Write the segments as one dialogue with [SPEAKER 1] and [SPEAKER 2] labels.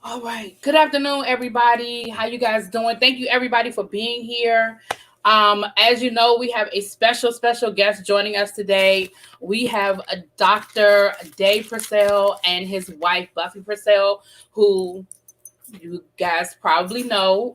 [SPEAKER 1] All right. Good afternoon, everybody. How you guys doing? Thank you, everybody, for being here. As you know, we have a special guest joining us today. We have a Dr. Dave Purselle and his wife, Buffie Purselle, who you guys probably know.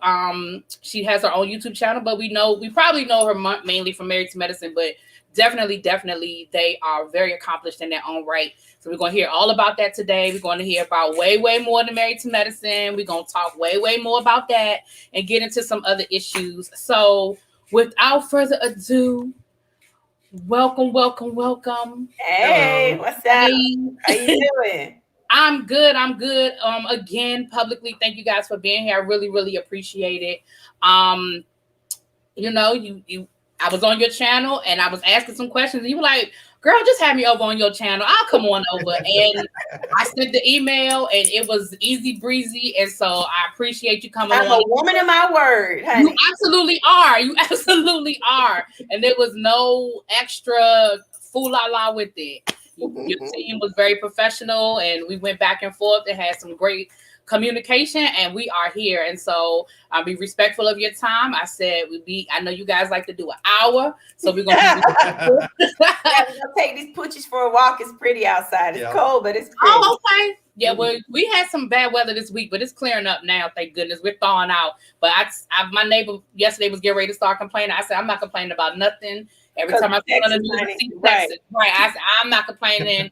[SPEAKER 1] She has her own YouTube channel, but we probably know her mainly from Married to Medicine, but definitely they are very accomplished in their own right. So we're going to hear all about that today. We're going to hear about way more than Married to Medicine. We're going to talk way more about that and get into some other issues. So without further ado, welcome.
[SPEAKER 2] Hey,
[SPEAKER 1] Hello.
[SPEAKER 2] what's up? Hey. How you doing?
[SPEAKER 1] I'm good. Again, publicly, thank you guys for being here. I really appreciate it. I was on your channel and I was asking some questions and you were like, girl, just have me over on your channel. I'll come on over. And I sent the email and it was easy breezy. And so I appreciate you coming on.
[SPEAKER 2] I'm a woman of my word, honey.
[SPEAKER 1] You absolutely are. And there was no extra fool-la-la with it. Your team was very professional and we went back and forth and had some great communication, and we are here. And so I'll be respectful of your time. I said I know you guys like to do an hour, so we're gonna
[SPEAKER 2] we're gonna take these poochies for a walk. It's pretty outside. It's cold, but it's pretty.
[SPEAKER 1] Oh, okay. Yeah, well, we had some bad weather this week, but it's clearing up now. Thank goodness. We're thawing out. But my neighbor yesterday was getting ready to start complaining. I said, I'm not complaining about nothing. Every time I put on the news, I see Texas. Right. I said, I'm not complaining.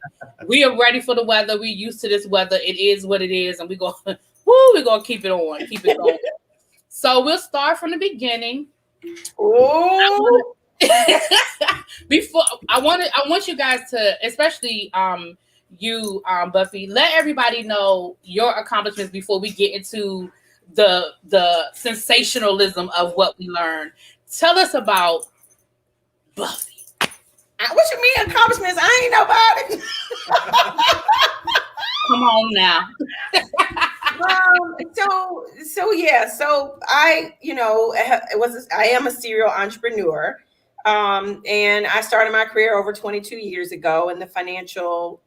[SPEAKER 1] We are ready for the weather. We're used to this weather. It is what it is. And we're going to keep it on. Keep it going. So we'll start from the beginning.
[SPEAKER 2] Oh.
[SPEAKER 1] Before I want you guys to, especially you, Buffy, let everybody know your accomplishments before we get into the sensationalism of what we learned. Tell us about Buffy.
[SPEAKER 2] What you mean accomplishments? I ain't know about it.
[SPEAKER 1] Come on now.
[SPEAKER 2] So I am a serial entrepreneur. And I started my career over 22 years ago in the financial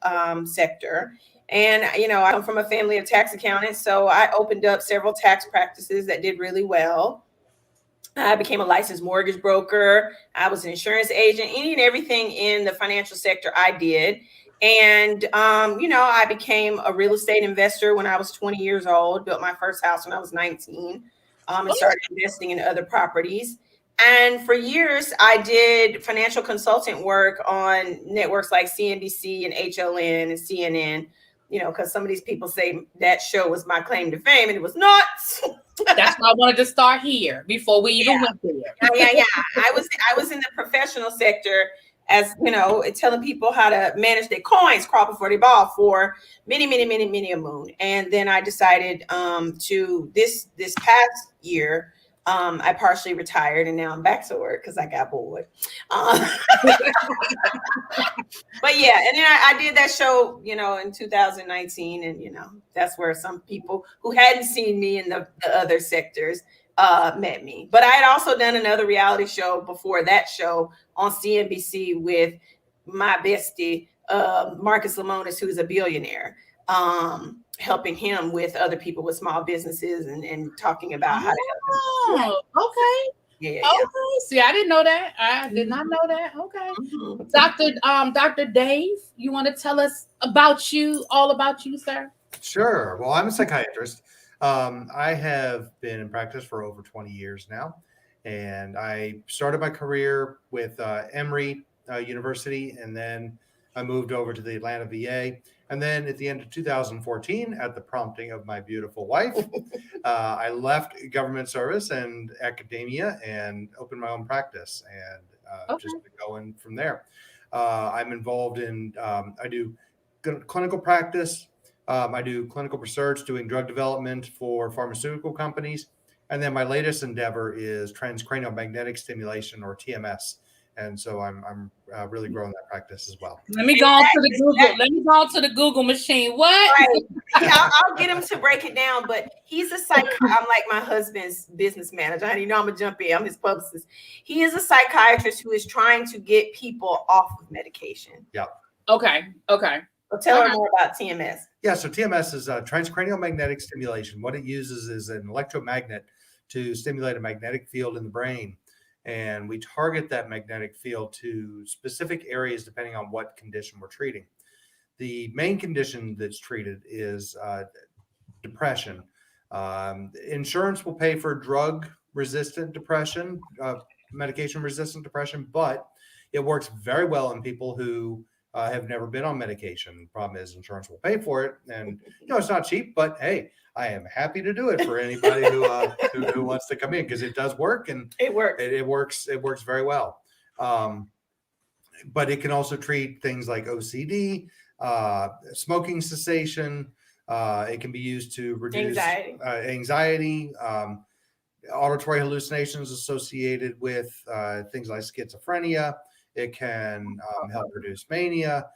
[SPEAKER 2] sector. And, I come from a family of tax accountants. So I opened up several tax practices that did really well. I became a licensed mortgage broker. I was an insurance agent. Any and everything in the financial sector I did. And, I became a real estate investor when I was 20 years old, built my first house when I was 19, and started investing in other properties. And for years, I did financial consultant work on networks like CNBC and HLN and CNN, because some of these people say that show was my claim to fame, and it was not.
[SPEAKER 1] That's why I wanted to start here before we even went there.
[SPEAKER 2] Yeah. I was in the professional sector as, telling people how to manage their coins, crawl before they ball for many a moon. And then I decided to this past year, I partially retired and now I'm back to work because I got bored. But yeah, and then I did that show, in 2019. And, that's where some people who hadn't seen me in the other sectors met me. But I had also done another reality show before that show on CNBC with my bestie, Marcus Lemonis, who's a billionaire. Helping him with other people with small businesses and talking about how to help them.
[SPEAKER 1] Okay.
[SPEAKER 2] Yeah.
[SPEAKER 1] See, I didn't know that. I did not know that. Okay. Dr. Dave, you want to tell us all about you, sir?
[SPEAKER 3] Sure. Well, I'm a psychiatrist. I have been in practice for over 20 years now. And I started my career with Emory University, and then I moved over to the Atlanta VA. And then at the end of 2014, at the prompting of my beautiful wife, I left government service and academia and opened my own practice and just going from there. I'm involved in, I do clinical practice. I do clinical research, doing drug development for pharmaceutical companies. And then my latest endeavor is transcranial magnetic stimulation, or TMS. And so I'm really growing that practice as well.
[SPEAKER 1] Let me go on to the Google. Let me go on to the Google machine. What?
[SPEAKER 2] Right. I'll get him to break it down. But he's a I'm like my husband's business manager. Honey, I'm gonna jump in. I'm his publicist. He is a psychiatrist who is trying to get people off of medication.
[SPEAKER 3] Yeah.
[SPEAKER 1] Okay.
[SPEAKER 2] Well, tell her more about TMS.
[SPEAKER 3] Yeah, so TMS is transcranial magnetic stimulation. What it uses is an electromagnet to stimulate a magnetic field in the brain. And we target that magnetic field to specific areas depending on what condition we're treating. The main condition that's treated is depression. Insurance will pay for drug-resistant depression, medication-resistant depression, but it works very well in people who have never been on medication. The problem is insurance will pay for it, and it's not cheap. But hey, I am happy to do it for anybody who wants to come in, because it does work, and
[SPEAKER 2] it works.
[SPEAKER 3] It works very well. But it can also treat things like OCD, smoking cessation. It can be used to reduce anxiety, auditory hallucinations associated with things like schizophrenia. It can help reduce mania.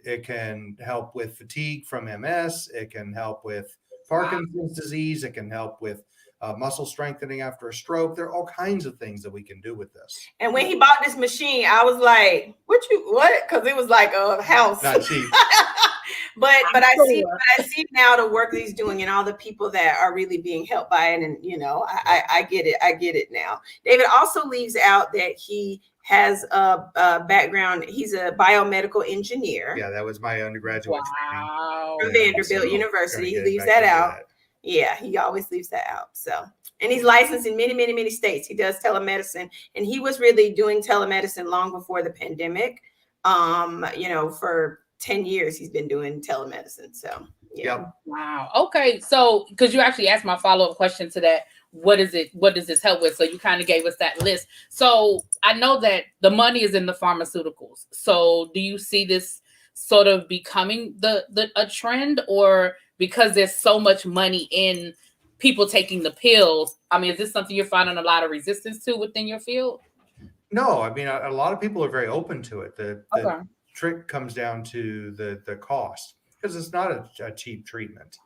[SPEAKER 3] It can help with fatigue from MS. It can help with Parkinson's disease. It can help with muscle strengthening after a stroke. There are all kinds of things that we can do with this.
[SPEAKER 2] And when he bought this machine, I was like, what? Because it was like a house.
[SPEAKER 3] Not cheap.
[SPEAKER 2] But I see now the work that he's doing and all the people that are really being helped by it. And, I get it. I get it now. David also leaves out that he has a background. He's a biomedical engineer.
[SPEAKER 3] Yeah, that was my undergraduate training.
[SPEAKER 2] From Vanderbilt University. He leaves that out. Yeah, he always leaves that out. So, and he's licensed in many, many, many states. He does telemedicine, and he was really doing telemedicine long before the pandemic. For 10 years he's been doing telemedicine. So, yeah.
[SPEAKER 3] Yep.
[SPEAKER 1] Wow. Okay. So, because you actually asked my follow-up question to that, what does this help with? So you kind of gave us that list. So I know that the money is in the pharmaceuticals. So do you see this sort of becoming a trend, or because there's so much money in people taking the pills? I mean, is this something you're finding a lot of resistance to within your field?
[SPEAKER 3] No, I mean, a lot of people are very open to it. The trick comes down to the cost, because it's not a cheap treatment.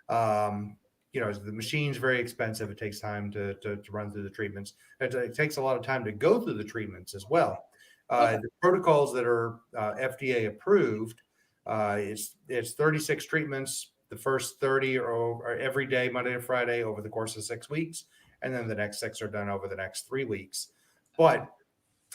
[SPEAKER 3] The machine's very expensive. It takes time to run through the treatments. It takes a lot of time to go through the treatments as well. The protocols that are FDA approved, it's 36 treatments. The first 30 are every day, Monday to Friday, over the course of 6 weeks. And then the next 6 are done over the next 3 weeks. But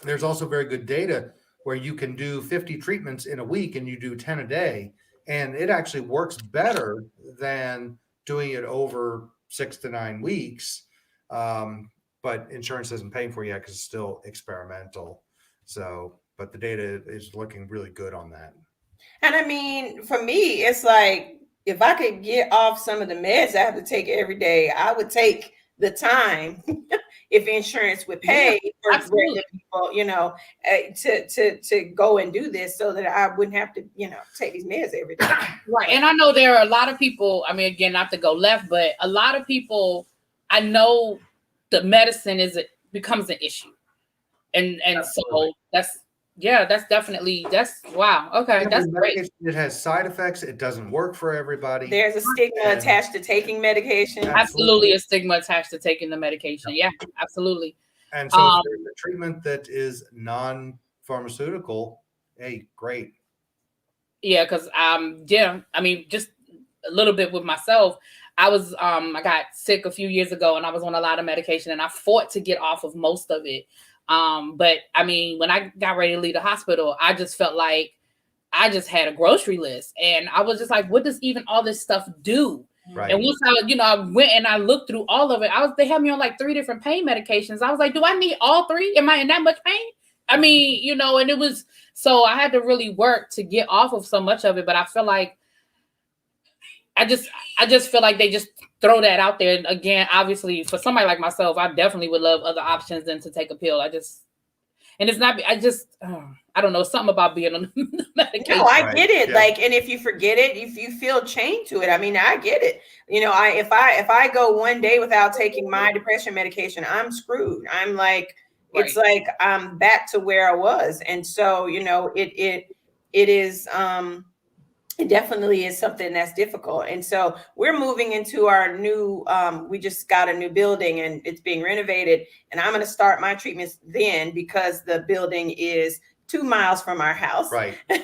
[SPEAKER 3] there's also very good data where you can do 50 treatments in a week and you do 10 a day. And it actually works better than doing it over 6 to 9 weeks. But insurance isn't paying for it yet because it's still experimental. So, but the data is looking really good on that.
[SPEAKER 2] And I mean, for me, it's like, if I could get off some of the meds I have to take every day, I would take the time if insurance would pay for regular people, to go and do this, so that I wouldn't have to, take these meds every day.
[SPEAKER 1] Right. And I know there are a lot of people, I mean, again, not to go left, but a lot of people, I know the medicine becomes an issue. And so that's definitely, wow. Okay. That's great.
[SPEAKER 3] It has side effects. It doesn't work for everybody.
[SPEAKER 2] There's a stigma attached to taking medication.
[SPEAKER 1] Absolutely a stigma attached to taking the medication. Yeah, absolutely.
[SPEAKER 3] And so if there's a treatment that is non-pharmaceutical, hey, great.
[SPEAKER 1] Yeah, because I mean, just a little bit with myself. I got sick a few years ago and I was on a lot of medication and I fought to get off of most of it. But I mean, when I got ready to leave the hospital, I just felt like I just had a grocery list and I was just like, what does even all this stuff do?
[SPEAKER 3] Right.
[SPEAKER 1] And once I went and I looked through all of it, they had me on like 3 different pain medications. I was like, do I need all 3? Am I in that much pain? I mean, and it was, so I had to really work to get off of so much of it. But I feel like, I just feel like they just throw that out there. And again, obviously for somebody like myself, I definitely would love other options than to take a pill. I don't know, something about being on medication.
[SPEAKER 2] No, I get it. Yeah. Like, and if you forget it, if you feel chained to it, I mean, I get it. If I go one day without taking my depression medication, I'm screwed. I'm like, right. It's like I'm back to where I was. And so, it is, it definitely is something that's difficult. And so we're moving into our new, we just got a new building and it's being renovated. And I'm going to start my treatments then because the building is 2 miles from our house.
[SPEAKER 3] Right.
[SPEAKER 1] Okay.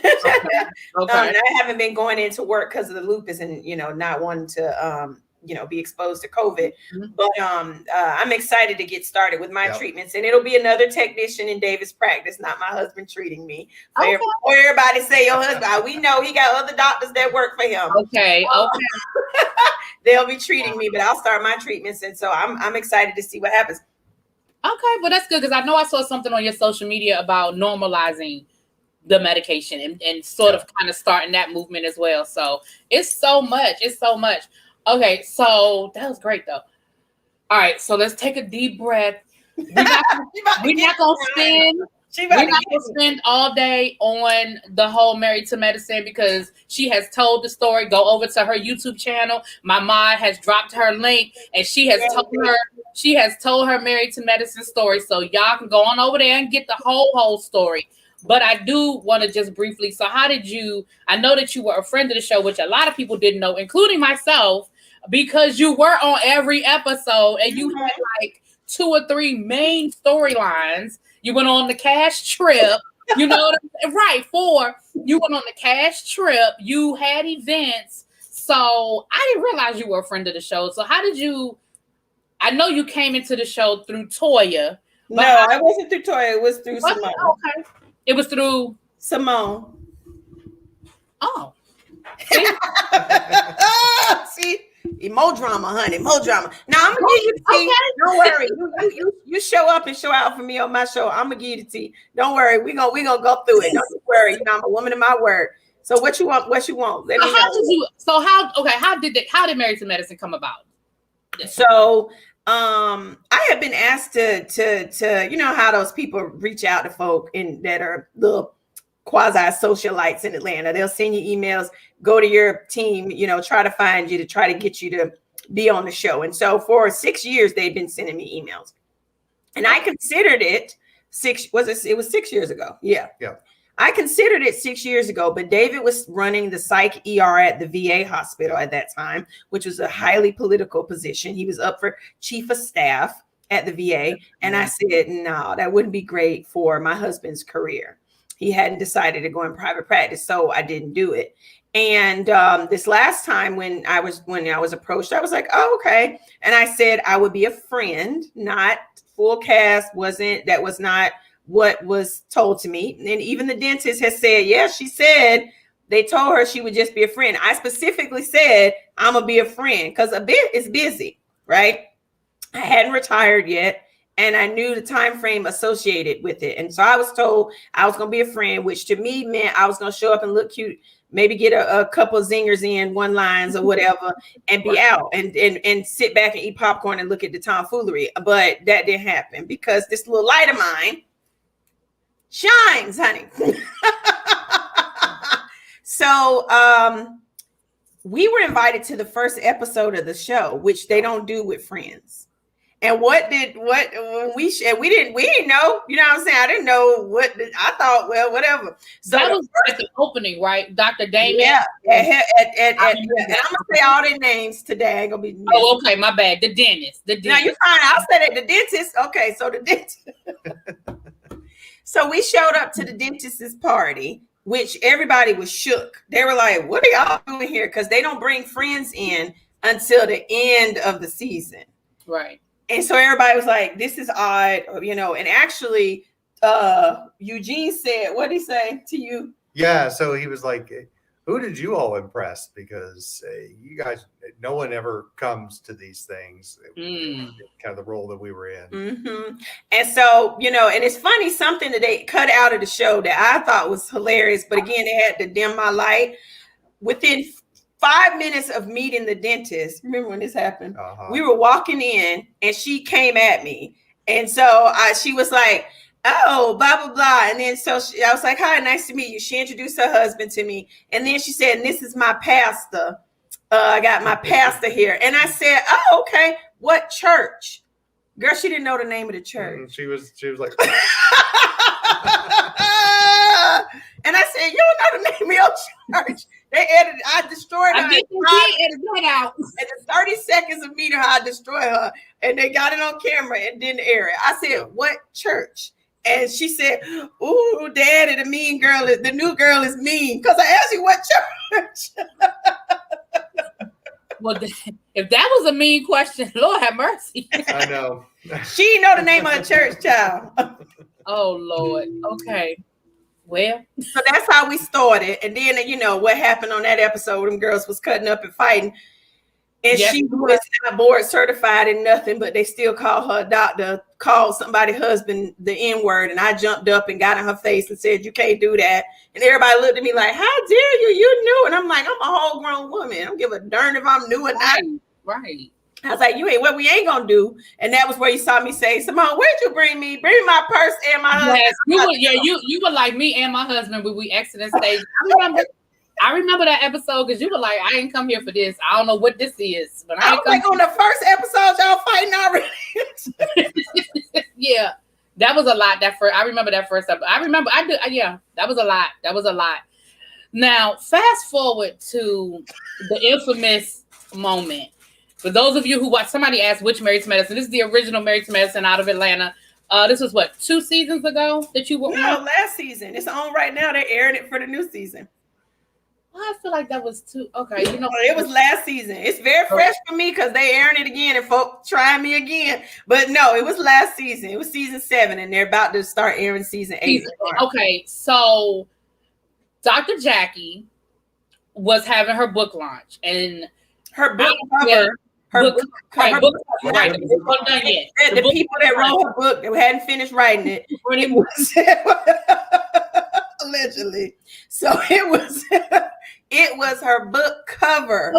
[SPEAKER 2] I haven't been going into work because of the lupus and, not wanting to, be exposed to COVID.
[SPEAKER 1] Mhm.
[SPEAKER 2] But I'm excited to get started with my
[SPEAKER 3] Yep.
[SPEAKER 2] treatments. And it'll be another technician in David's practice, not my husband treating me. So
[SPEAKER 1] Okay.
[SPEAKER 2] everybody say your husband, we know he got other doctors that work for him.
[SPEAKER 1] Okay.
[SPEAKER 2] They'll be treating me, but I'll start my treatments. And so I'm excited to see what happens.
[SPEAKER 1] Okay, well, that's good because I know I saw something on your social media about normalizing the medication and sort of kind of starting that movement as well. So it's so much. It's so much. Okay, so that was great though. All right, so let's take a deep breath. We're not gonna spend all day on the whole Married to Medicine because she has told the story. Go over to her YouTube channel. My mom has dropped her link and she has told her Married to Medicine story. So y'all can go on over there and get the whole story. But I do want to just briefly. So how did I know that you were a friend of the show, which a lot of people didn't know, including myself, because you were on every episode and you had like 2 or 3 main storylines. You went on the cash trip, you went on the cash trip, you had events. So I didn't realize you were a friend of the show. So how did I know you came into the show through Toya.
[SPEAKER 2] No, I wasn't through Toya. It was through Simone.
[SPEAKER 1] Okay. It was through
[SPEAKER 2] Simone.
[SPEAKER 1] Oh.
[SPEAKER 2] See? More drama, honey. More drama. Now I'm gonna give you the tea. Okay. Don't worry. You show up and show out for me on my show. I'm gonna give you the tea. Don't worry. We gonna go through it. Don't worry. I'm a woman of my word. So what you want? What you want? Let me know.
[SPEAKER 1] How did Married to Medicine come about?
[SPEAKER 2] So I have been asked to how those people reach out to folk that are little quasi socialites in Atlanta. They'll send you emails, go to your team, try to find you to try to get you to be on the show. And so for 6 years, they've been sending me emails. And I considered it it was 6 years ago. Yeah. I considered it 6 years ago, but David was running the psych ER at the VA hospital at that time, which was a highly political position. He was up for chief of staff at the VA. And I said, no, that wouldn't be great for my husband's career. He hadn't decided to go in private practice, so I didn't do it. And this last time when I was approached, I was like, oh, okay. And I said I would be a friend, not full cast. That was not what was told to me. And even the dentist has said, she said they told her she would just be a friend. I specifically said I'm gonna be a friend because a bit is busy, right? I hadn't retired yet. And I knew the time frame associated with it. And so I was told I was going to be a friend, which to me meant I was going to show up and look cute, maybe get a couple of zingers in, one lines or whatever, and be out and sit back and eat popcorn and look at the tomfoolery. But that didn't happen because this little light of mine shines, honey. So we were invited to the first episode of the show, which they don't do with friends. And we didn't know, you know what I'm saying? I didn't know I thought, well, whatever. So
[SPEAKER 1] that was at the opening, right? Dr. Damon.
[SPEAKER 2] Yeah. And I'm going to say all their names today. I ain't going to be.
[SPEAKER 1] Oh, okay. My bad. The dentist.
[SPEAKER 2] Now you're fine. I'll say that. The dentist. Okay. So the dentist. So we showed up to the dentist's party, which everybody was shook. They were like, what are y'all doing here? Because they don't bring friends in until the end of the season.
[SPEAKER 1] Right.
[SPEAKER 2] And so everybody was like, this is odd, and actually Eugene said, what did he say to you?
[SPEAKER 3] Yeah. So he was like, who did you all impress? Because you guys, no one ever comes to these things. Kind of the role that we were in.
[SPEAKER 2] Mm-hmm. And so, and it's funny, something that they cut out of the show that I thought was hilarious, but again, they had to dim my light. Within 5 minutes of meeting the dentist, remember when this happened? We were walking in and she came at me. And so she was like, oh, blah, blah, blah. And then I was like, hi, nice to meet you. She introduced her husband to me. And then she said, this is my pastor. I got my pastor here. And I said, oh, okay. What church? Girl, she didn't know the name of the church.
[SPEAKER 3] She was like,
[SPEAKER 2] and I said, you don't know the name of your church. I destroyed her.
[SPEAKER 1] I did edit that out.
[SPEAKER 2] And the 30 seconds of meeting her, I destroyed her. And they got it on camera and didn't air it. I said, what church? And she said, "Ooh, Daddy, the new girl is mean." Because I asked you what church.
[SPEAKER 1] Well, if that was a mean question, Lord have mercy.
[SPEAKER 3] I know.
[SPEAKER 2] She know the name of the church, child.
[SPEAKER 1] Oh Lord. Okay. Well,
[SPEAKER 2] So that's how we started. And then, what happened on that episode, them girls was cutting up and fighting. And
[SPEAKER 1] yes,
[SPEAKER 2] she was not board certified in nothing, but they still call her a doctor, called somebody's husband the N-word. And I jumped up and got in her face and said, "You can't do that." And everybody looked at me like, "How dare you? You knew." And I'm like, I'm a whole grown woman. I don't give a darn if I'm new or not.
[SPEAKER 1] right.
[SPEAKER 2] I was like, what we ain't gonna do. And that was where you saw me say, "Simone, where'd you bring me? Bring me my purse and my husband."
[SPEAKER 1] Yes, you were like me and my husband when we exited stage. I remember that episode because you were like, "I ain't come here for this. I don't know what this is." But
[SPEAKER 2] I was like, on the first episode, y'all fighting already.
[SPEAKER 1] Yeah, that was a lot. I remember that first episode. Yeah, that was a lot. That was a lot. Now, fast forward to the infamous moment. For those of you who watch, somebody asked which Married to Medicine. This is the original Married to Medicine out of Atlanta. This was what, 2 seasons ago that you were
[SPEAKER 2] No,
[SPEAKER 1] on?
[SPEAKER 2] last season. It's on right now. They're airing it for the new season.
[SPEAKER 1] I feel like that was 2. Okay,
[SPEAKER 2] it was last season. It's very fresh for me because they airing it again and folk trying me again. But no, it was last season. It was season 7, and they're about to start airing season 8.
[SPEAKER 1] Okay, so Dr. Jackie was having her book launch, and
[SPEAKER 2] her book cover. Her book cover.
[SPEAKER 1] Right. The book done yet.
[SPEAKER 2] The people that wrote her book, they hadn't finished writing it. It was allegedly. So it was her book cover.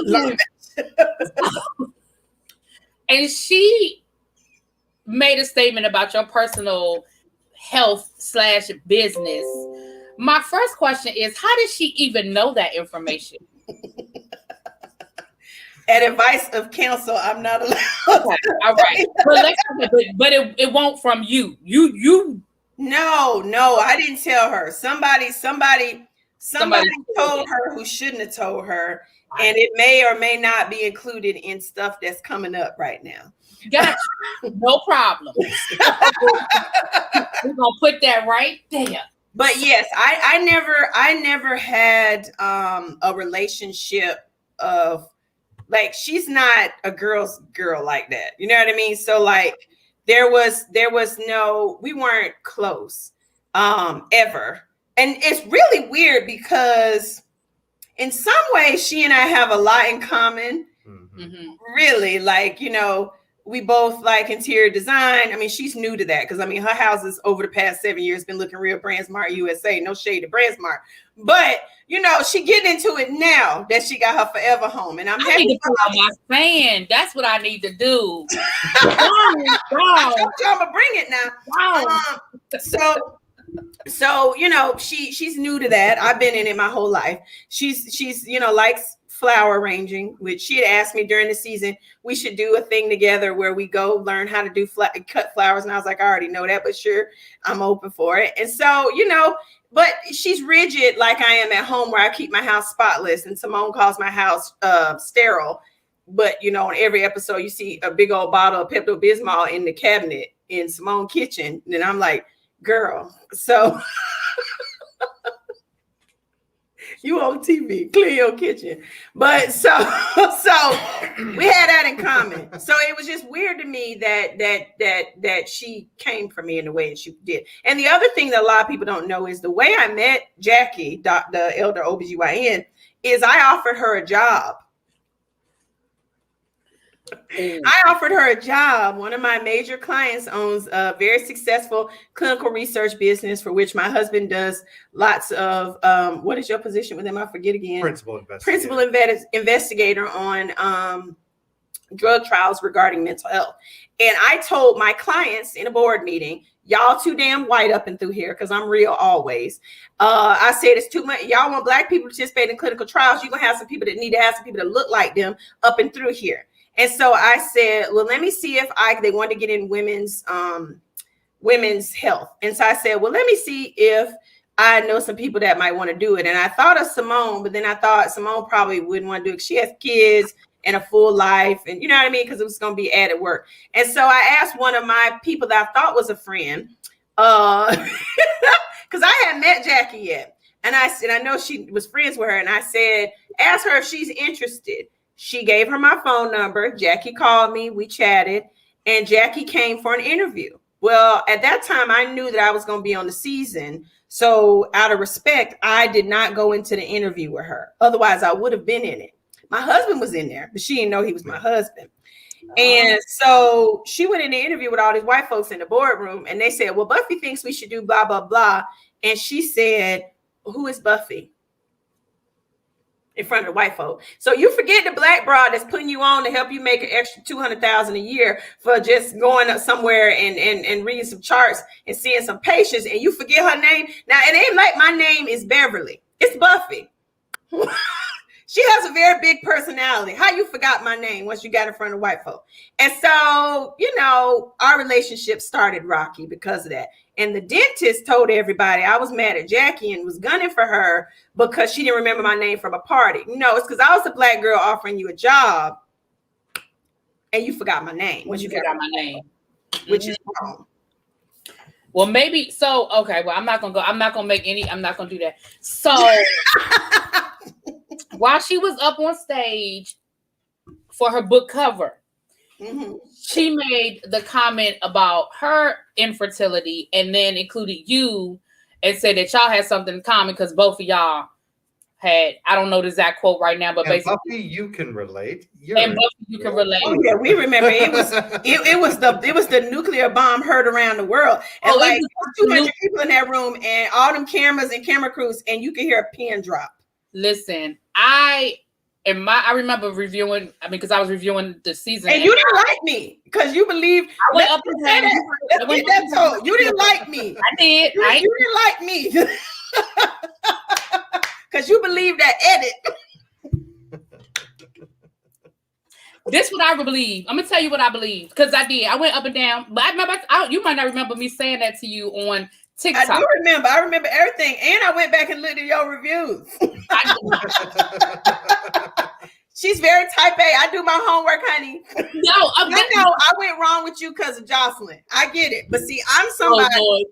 [SPEAKER 1] And she made a statement about your personal health / business. My first question is, how did she even know that information?
[SPEAKER 2] At advice of counsel, I'm not allowed.
[SPEAKER 1] Okay, all right. But it won't from you. You.
[SPEAKER 2] No, I didn't tell her. Somebody told her who shouldn't have told her, and it may or may not be included in stuff that's coming up right now.
[SPEAKER 1] Gotcha. No problem. We're gonna put that right there.
[SPEAKER 2] But yes, I never had a relationship of, like, she's not a girl's girl like that. You know what I mean? So like there was no, we weren't close ever. And it's really weird because in some ways she and I have a lot in common. Mm-hmm. Really, like, we both like interior design. I mean, she's new to that because, I mean, her houses over the past 7 years been looking real BrandsMart USA. No shade to BrandsMart. But, she getting into it now that she got her forever home. And I'm happy
[SPEAKER 1] to put on my fan. That's what I need to do.
[SPEAKER 2] I told you I'm going to bring it now. So, she's new to that. I've been in it my whole life. She's likes flower arranging, which she had asked me during the season, we should do a thing together where we go learn how to do cut flowers. And I was like, I already know that, but sure, I'm open for it. And so, but she's rigid like I am at home, where I keep my house spotless, and Simone calls my house sterile. But, on every episode, you see a big old bottle of Pepto-Bismol in the cabinet in Simone's kitchen. And I'm like, girl, so you on TV, clean your kitchen. But so we had that in common. So it was just weird to me that she came for me in the way that she did. And the other thing that a lot of people don't know is the way I met Jackie, the elder OBGYN, is I offered her a job. I offered her a job. One of my major clients owns a very successful clinical research business for which my husband does lots of, what is your position with him? I forget again.
[SPEAKER 3] Principal
[SPEAKER 2] investigator on drug trials regarding mental health. And I told my clients in a board meeting, y'all too damn white up and through here, because I'm real always. I said it's too much. Y'all want black people to participate in clinical trials. You're going to have some people that need to have some people that look like them up and through here. And so I said, well, let me see if they want to get in women's health. And so I said, well, let me see if I know some people that might want to do it. And I thought of Simone, but then I thought Simone probably wouldn't want to do it. She has kids and a full life, and you know what I mean? Because it was going to be added work. And so I asked one of my people that I thought was a friend, because I hadn't met Jackie yet. And I said, I know she was friends with her. And I said, ask her if she's interested. She gave her my phone number. Jackie called me. We chatted. And Jackie came for an interview. Well, at that time, I knew that I was going to be on the season. So out of respect, I did not go into the interview with her. Otherwise, I would have been in it. My husband was in there, but she didn't know he was my husband. And so she went in the interview with all these white folks in the boardroom. And they said, well, Buffy thinks we should do blah, blah, blah. And she said, who is Buffy? In front of the white folk. So you forget the black broad that's putting you on to help you make an extra $200,000 a year for just going up somewhere and reading some charts and seeing some patients, and you forget her name. Now it ain't like my name is Beverly. It's Buffy. She has a very big personality. How you forgot my name once you got in front of white folk? And so, you know, our relationship started rocky because of that. And the dentist told everybody I was mad at Jackie and was gunning for her because she didn't remember my name from a party. No, it's because I was a black girl offering you a job and you forgot my name.
[SPEAKER 1] Once you forgot my name.
[SPEAKER 2] Which is wrong.
[SPEAKER 1] Well, maybe so. Okay. Well, I'm not gonna do that. So while she was up on stage for her book cover, she made the comment about her infertility and then included you and said that y'all had something in common because both of y'all had, I don't know the exact quote right now, but
[SPEAKER 3] and
[SPEAKER 1] basically
[SPEAKER 3] Buffy, you can relate.
[SPEAKER 1] Buffy, you can relate.
[SPEAKER 2] Oh yeah, we remember it was the nuclear bomb heard around the world. And like 200 people in that room and all them cameras and camera crews, and you can hear a pin drop.
[SPEAKER 1] Listen, I remember reviewing, because I was reviewing the season.
[SPEAKER 2] And you didn't like me because you believe
[SPEAKER 1] I went up and down.
[SPEAKER 2] Let's get that told. You didn't like me.
[SPEAKER 1] I did.
[SPEAKER 2] You didn't like me. Because you believe that edit.
[SPEAKER 1] This what I believe. I'm gonna tell you what I believe because I did. I went up and down, but I remember. You might not remember me saying that to you on TikTok.
[SPEAKER 2] I do remember. I remember everything, and I went back and looked at your reviews. She's very type A. I do my homework, honey.
[SPEAKER 1] No,
[SPEAKER 2] I know I went wrong with you because of Jocelyn. I get it, but see, I'm somebody.
[SPEAKER 1] Oh,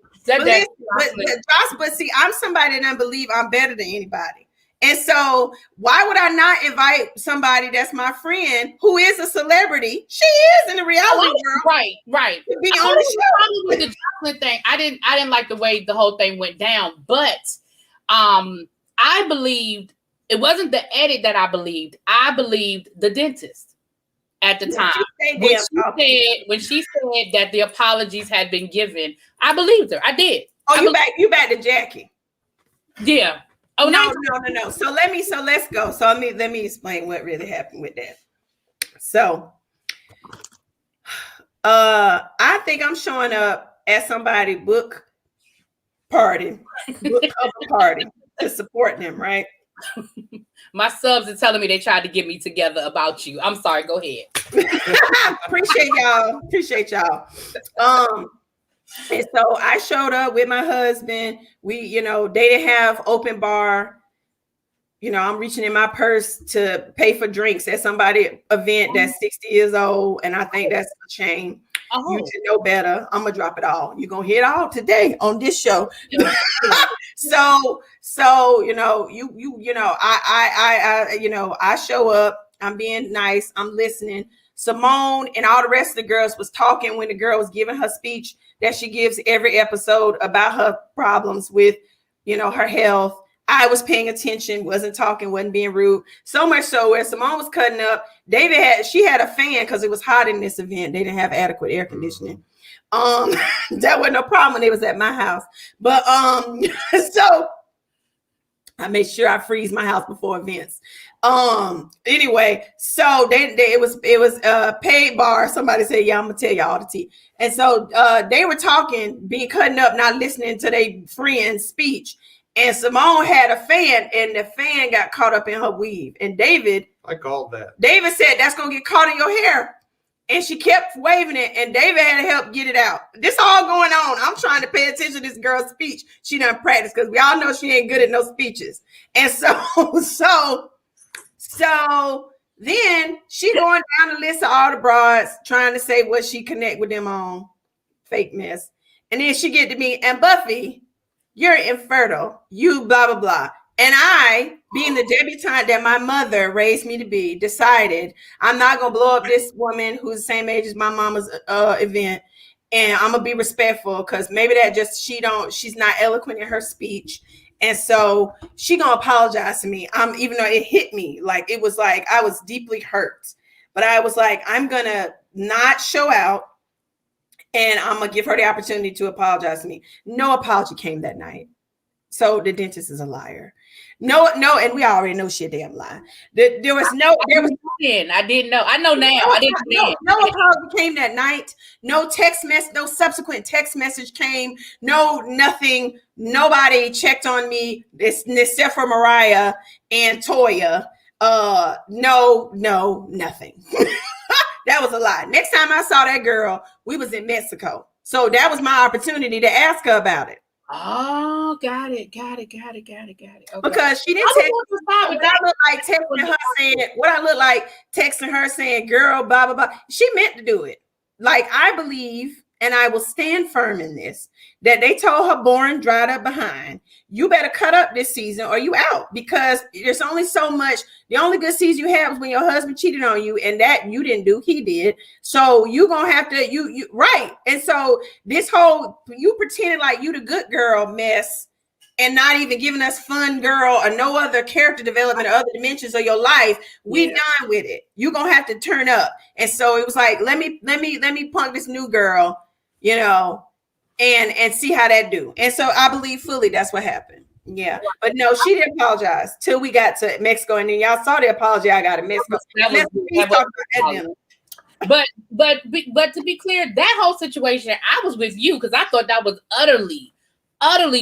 [SPEAKER 2] but see, I'm somebody that doesn't believe I'm better than anybody. And so why would I not invite somebody that's my friend who is a celebrity? She is in the reality world.
[SPEAKER 1] Right.
[SPEAKER 2] To be on the show.
[SPEAKER 1] With the Jocelyn thing, I didn't like the way the whole thing went down, but I believed it wasn't the edit that I believed. I believed the dentist at the time. When she said that the apologies had been given, I believed her. I did.
[SPEAKER 2] Oh, you back to Jackie.
[SPEAKER 1] Yeah. Oh
[SPEAKER 2] no. So let's go. So let me explain what really happened with that. So I think I'm showing up at somebody's book cover party to support them, right?
[SPEAKER 1] My subs are telling me they tried to get me together about you. I'm sorry, go ahead.
[SPEAKER 2] Appreciate y'all. And so I showed up with my husband. We, they didn't have open bar. I'm reaching in my purse to pay for drinks at somebody's event that's 60 years old. And I think that's a shame. You should know better. I'm gonna drop it all. You're gonna hear it all today on this show. So I show up. I'm being nice. I'm listening. Simone and all the rest of the girls was talking when the girl was giving her speech that she gives every episode about her problems with, her health. I was paying attention, wasn't talking, wasn't being rude. So much so where Simone was cutting up, she had a fan because it was hot in this event. They didn't have adequate air conditioning. That wasn't no problem when they was at my house. But so I made sure I freeze my house before events. Anyway, so it was a paid bar. Somebody said, yeah, I'm gonna tell you all the tea. And so they were talking, being cutting up, not listening to their friend's speech. And Simone had a fan, and the fan got caught up in her weave. And I called that. David said, that's going to get caught in your hair. And she kept waving it, and David had to help get it out. This all going on. I'm trying to pay attention to this girl's speech. She done practice because we all know she ain't good at no speeches. And so then she going down the list of all the broads, trying to say what she connect with them on. Fake mess. And then she get to me, and Buffy, you're infertile. You blah, blah, blah. And I, being the debutante that my mother raised me to be, decided I'm not going to blow up this woman who's the same age as my mama's event. And I'm going to be respectful because maybe that just, she's not eloquent in her speech. And so she going to apologize to me. Even though it hit me, like, it was like, I was deeply hurt. But I was like, I'm going to not show out. And I'm going to give her the opportunity to apologize to me. No apology came that night. So the dentist is a liar. No, and we already know she a damn lie. I
[SPEAKER 1] didn't know. I know now. I didn't know.
[SPEAKER 2] No apology came that night. No text message, no subsequent text message came. No, nothing. Nobody checked on me. Except for Mariah and Toya. No, nothing. That was a lie. Next time I saw that girl, we was in Mexico. So that was my opportunity to ask her about it.
[SPEAKER 1] Oh, got it. Okay.
[SPEAKER 2] Because she didn't text what I look like texting her saying, girl, blah, blah, blah. She meant to do it. Like, I believe, and I will stand firm in this, that they told her boring, dried up behind, you better cut up this season or you out, because there's only so much. The only good season you have is when your husband cheated on you, and that you didn't do, he did. So you gonna have to, you right. And so this whole, you pretending like you the good girl mess and not even giving us fun girl or no other character development or other dimensions of your life, we done with it. You gonna have to turn up. And so it was like, let me punk this new girl, and see how that do. And so I believe fully that's what happened. Yeah, but no, she didn't apologize till we got to Mexico, and then y'all saw the apology I got in Mexico.
[SPEAKER 1] But to be clear, that whole situation, I was with you because I thought that was utterly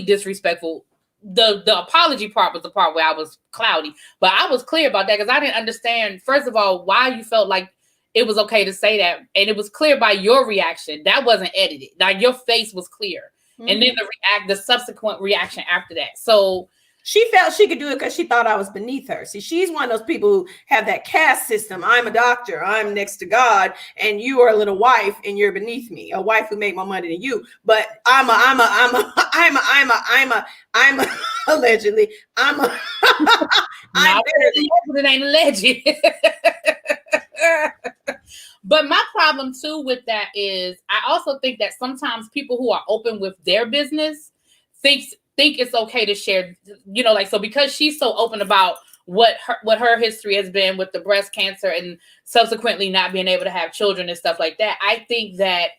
[SPEAKER 1] disrespectful. The apology part was the part where I was cloudy, but I was clear about that because I didn't understand, first of all, why you felt like it was okay to say that, and it was clear by your reaction. That wasn't edited. Like, your face was clear. Mm-hmm. And then the subsequent reaction after that. So
[SPEAKER 2] she felt she could do it because she thought I was beneath her. See, she's one of those people who have that caste system. I'm a doctor. I'm next to God, and you are a little wife, and you're beneath me. A wife who make more money than you. But I'm allegedly. I'm better
[SPEAKER 1] than it ain't alleged. But my problem too with that is I also think that sometimes people who are open with their business think it's okay to share, so because she's so open about what her history has been with the breast cancer and subsequently not being able to have children and stuff like that. I think that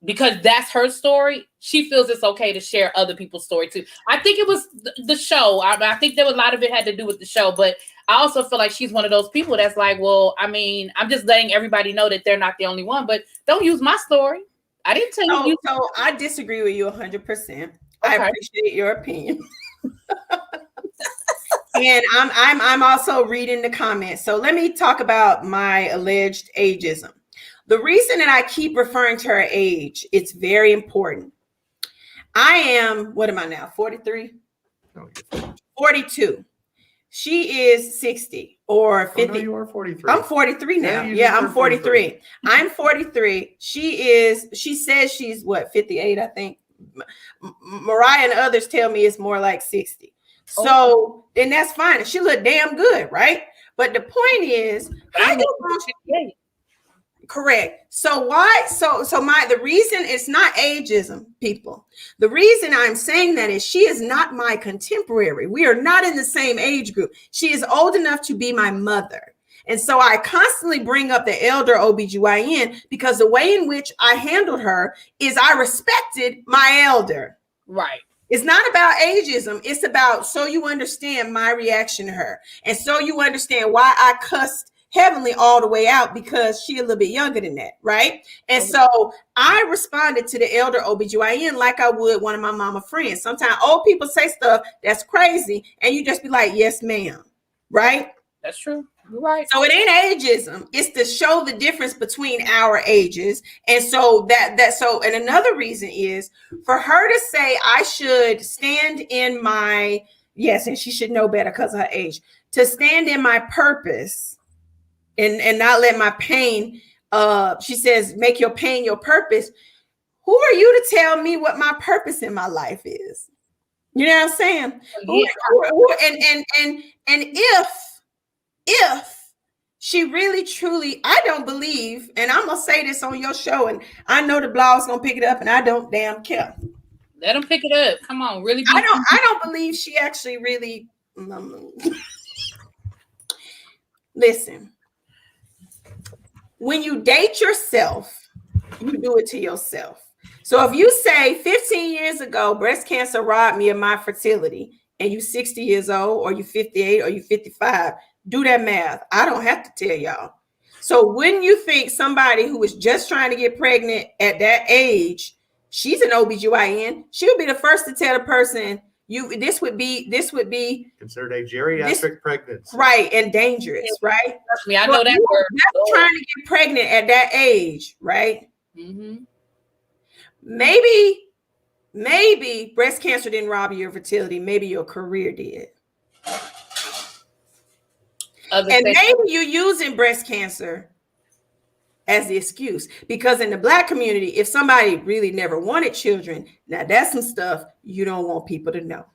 [SPEAKER 1] because that's her story, she feels it's okay to share other people's story too. I think it was the show. I think there was a lot of it had to do with the show, but I also feel like she's one of those people that's like, well, I mean, I'm just letting everybody know that they're not the only one, but don't use my story. I didn't tell you.
[SPEAKER 2] So I disagree with you 100%. Okay. I appreciate your opinion. And I'm also reading the comments. So let me talk about my alleged ageism. The reason that I keep referring to her age, it's very important. I am, what am I now? 43? 42. She is 60 or 50.
[SPEAKER 3] Oh, no, you are 43.
[SPEAKER 2] I'm 43 now. Yeah, I'm 43. I'm 43. She says she's 58, I think. Mariah and others tell me it's more like 60. So, and that's fine. And she look damn good, right? But the point is, correct. So why? So the reason it's not ageism, people. The reason I'm saying that is she is not my contemporary. We are not in the same age group. She is old enough to be my mother. And so I constantly bring up the elder OBGYN because the way in which I handled her is I respected my elder.
[SPEAKER 1] Right.
[SPEAKER 2] It's not about ageism. It's about, so you understand my reaction to her. And so you understand why I cussed Heavenly all the way out, because she a little bit younger than that, right? And so I responded to the elder OBGYN like I would one of my mama friends. Sometimes old people say stuff that's crazy, and you just be like, yes, ma'am, right?
[SPEAKER 1] That's true. You're right.
[SPEAKER 2] So it ain't ageism. It's to show the difference between our ages. And so and another reason is for her to say I should stand in my, yes, and she should know better because of her age, to stand in my purpose and not let my pain, she says, make your pain your purpose. who are you to tell me what my purpose in my life is? You know what I'm saying? And if she really truly, I don't believe, and I'm gonna say this on your show, and I know the blog's gonna pick it up, and I don't damn care.
[SPEAKER 1] Let them pick it up. Come on, really.
[SPEAKER 2] I don't believe she actually really. Listen, when you date yourself, you do it to yourself. So if you say 15 years ago, breast cancer robbed me of my fertility, and you 60 years old, or you 58, or you 55, do that math. I don't have to tell y'all. So wouldn't you think somebody who is just trying to get pregnant at that age, she's an OBGYN, she would be the first to tell the person, this would be
[SPEAKER 3] considered a geriatric pregnancy.
[SPEAKER 2] Right, and dangerous, right?
[SPEAKER 1] Trust me, I know that word.
[SPEAKER 2] Trying to get pregnant at that age, right?
[SPEAKER 1] Mm-hmm.
[SPEAKER 2] Maybe breast cancer didn't rob you of fertility. Maybe your career did. And maybe you're using breast cancer as the excuse, because in the Black community, if somebody really never wanted children, now that's some stuff you don't want people to know.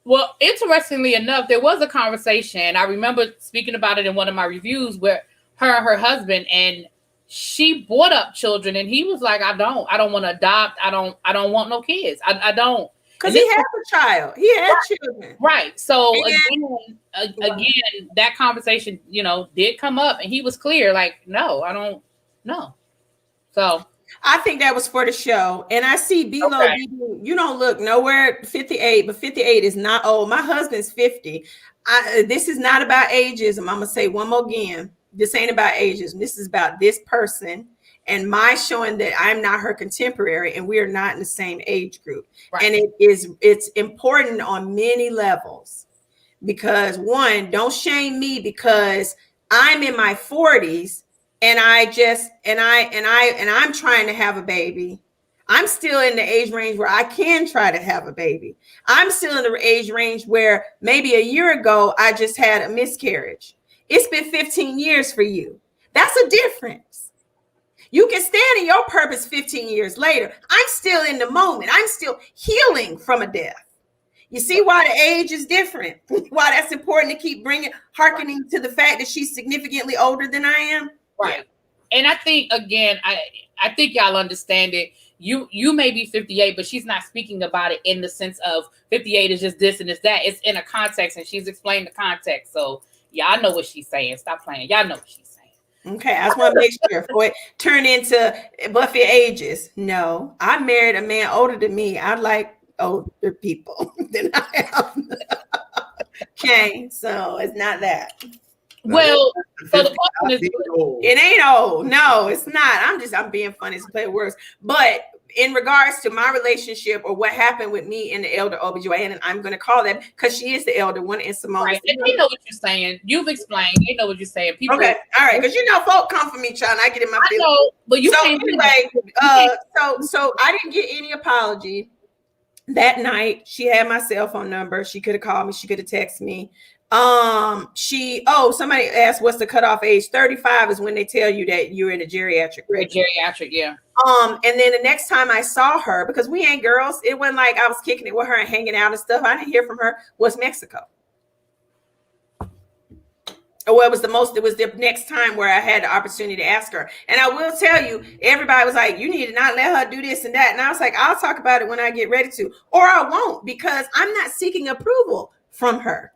[SPEAKER 1] Well, interestingly enough, there was a conversation. I remember speaking about it in one of my reviews where her and her husband, and she brought up children, and he was like, I don't want to adopt. I don't want no kids. I don't.
[SPEAKER 2] Because he had a child. He had children.
[SPEAKER 1] Right. So again, that conversation, did come up, and he was clear, like, no, I don't know. So
[SPEAKER 2] I think that was for the show. And I see below, you don't look nowhere 58, but 58 is not old. My husband's 50. This is not about ageism. I'm going to say one more again. This ain't about ageism. This is about this person and my showing that I'm not her contemporary and we are not in the same age group. Right. And it's important on many levels, because one, don't shame me because I'm in my 40s and I'm trying to have a baby. I'm still in the age range where I can try to have a baby. I'm still in the age range where maybe a year ago I just had a miscarriage. It's been 15 years for you. That's a difference. You can stand in your purpose 15 years later. I'm still in the moment. I'm still healing from a death. You see why the age is different? Why that's important to keep hearkening to the fact that she's significantly older than I am?
[SPEAKER 1] Right. Yeah. And I think, again, I think y'all understand it. You may be 58, but she's not speaking about it in the sense of 58 is just this and it's that. It's in a context, and she's explained the context. So y'all know what she's saying. Stop playing. Y'all know what she's saying.
[SPEAKER 2] Okay, I just want to make sure before it turn into Buffie ages. No, I married a man older than me. I like older people than I am. Okay, so it's not that.
[SPEAKER 1] Well, so the question is,
[SPEAKER 2] it ain't old. No, it's not. I'm being funny to play words. But in regards to my relationship or what happened with me and the elder OBGYN, and I'm going to call that because she is the elder one, and Simone.
[SPEAKER 1] Right. And they know what you're saying. You've explained. They know what you're saying. People.
[SPEAKER 2] Okay. All right. Because folk come for me, child. I get in my feelings.
[SPEAKER 1] I know, but you
[SPEAKER 2] so
[SPEAKER 1] can't.
[SPEAKER 2] Anyway, so I didn't get any apology that night. She had my cell phone number. She could have called me. She could have texted me. Somebody asked what's the cutoff age. 35 is when they tell you that you're in a geriatric.
[SPEAKER 1] Geriatric, yeah.
[SPEAKER 2] And then the next time I saw her, because we ain't girls, it wasn't like I was kicking it with her and hanging out and stuff. I didn't hear from her. Was Mexico. Well, it was the next time where I had the opportunity to ask her. And I will tell you, everybody was like, you need to not let her do this and that. And I was like, I'll talk about it when I get ready to, or I won't, because I'm not seeking approval from her.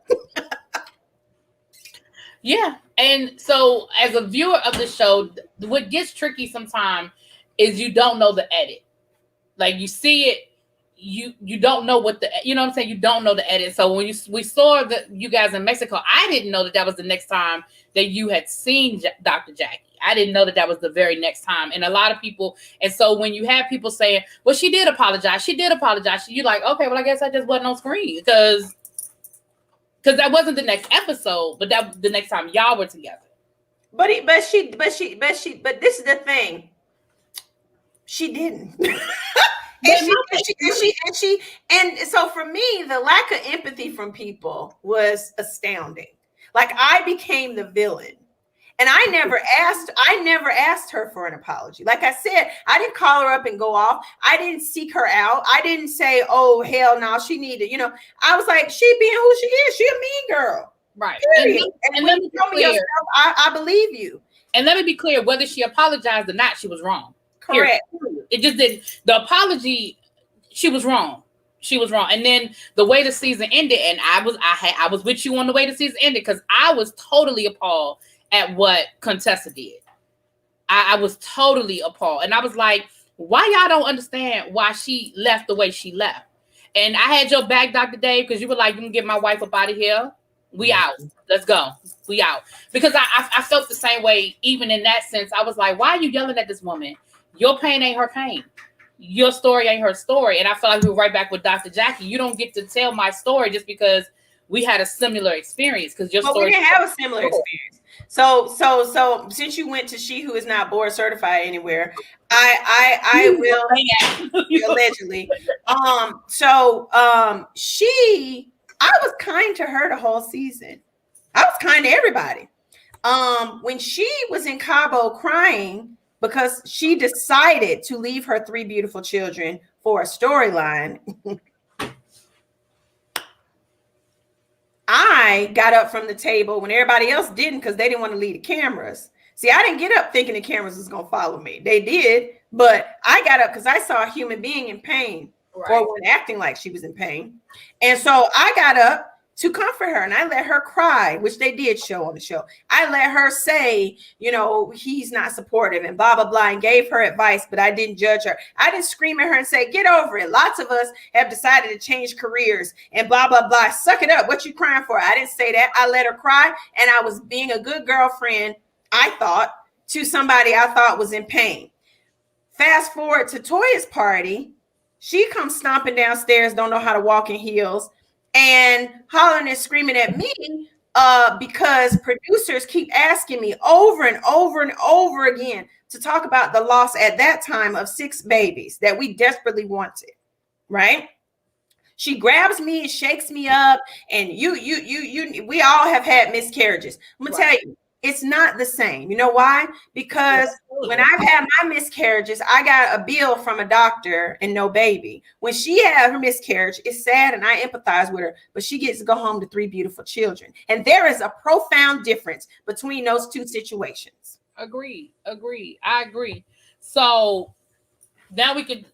[SPEAKER 1] Yeah. And so as a viewer of the show, what gets tricky sometimes is you don't know the edit. Like you see it, you don't know what you know what I'm saying? You don't know the edit. So when we saw you guys in Mexico, I didn't know that was the next time that you had seen Dr. Jackie. I didn't know that was the very next time. And a lot of people, and so when you have people saying, well, she did apologize. You're like, okay, well, I guess I just wasn't on screen because that wasn't the next episode, but that the next time y'all were together. But
[SPEAKER 2] this is the thing. She didn't. And so for me, the lack of empathy from people was astounding. Like I became the villain. And I never asked her for an apology. Like I said, I didn't call her up and go off. I didn't seek her out. I didn't say, oh, hell no, she needed, I was like, she being who she is. She a mean girl.
[SPEAKER 1] Right.
[SPEAKER 2] Period. And when you tell me yourself, I believe you.
[SPEAKER 1] And let me be clear, whether she apologized or not, she was wrong.
[SPEAKER 2] Correct.
[SPEAKER 1] Period. It just didn't. The apology, she was wrong. She was wrong. And then the way the season ended, and I was with you on the way the season ended, because I was totally appalled at what Contessa did. I was totally appalled. And I was like, why y'all don't understand why she left the way she left? And I had your back, Dr. Dave, because you were like, you can get my wife up out of here. We out. Let's go. We out. Because I felt the same way, even in that sense. I was like, why are you yelling at this woman? Your pain ain't her pain. Your story ain't her story. And I felt like we were right back with Dr. Jackie. You don't get to tell my story just because we had a similar experience. Because your story.
[SPEAKER 2] We didn't have a similar experience. So since you went to She Who Is Not Board Certified Anywhere, I will allegedly. I was kind to her the whole season. I was kind to everybody. When she was in Cabo crying because she decided to leave her 3 beautiful children for a storyline, I got up from the table when everybody else didn't, because they didn't want to leave the cameras. See, I didn't get up thinking the cameras was going to follow me. They did, but I got up because I saw a human being in pain, or one acting like she was in pain. And so I got up to comfort her, and I let her cry, which they did show on the show. I let her say, he's not supportive and blah, blah, blah, and gave her advice, but I didn't judge her. I didn't scream at her and say, get over it. Lots of us have decided to change careers and blah, blah, blah. Suck it up. What you crying for? I didn't say that. I let her cry, and I was being a good girlfriend, I thought, to somebody I thought was in pain. Fast forward to Toya's party. She comes stomping downstairs, don't know how to walk in heels, and hollering and screaming at me because producers keep asking me over and over and over again to talk about the loss at that time of 6 babies that we desperately wanted, right? She grabs me and shakes me up, and we all have had miscarriages. I'm gonna tell you, it's not the same. You know why? Because when I've had my miscarriages, I got a bill from a doctor and no baby. When she had her miscarriage, it's sad and I empathize with her, but she gets to go home to 3 beautiful children. And there is a profound difference between those 2 situations.
[SPEAKER 1] Agreed. I agree. So now we could,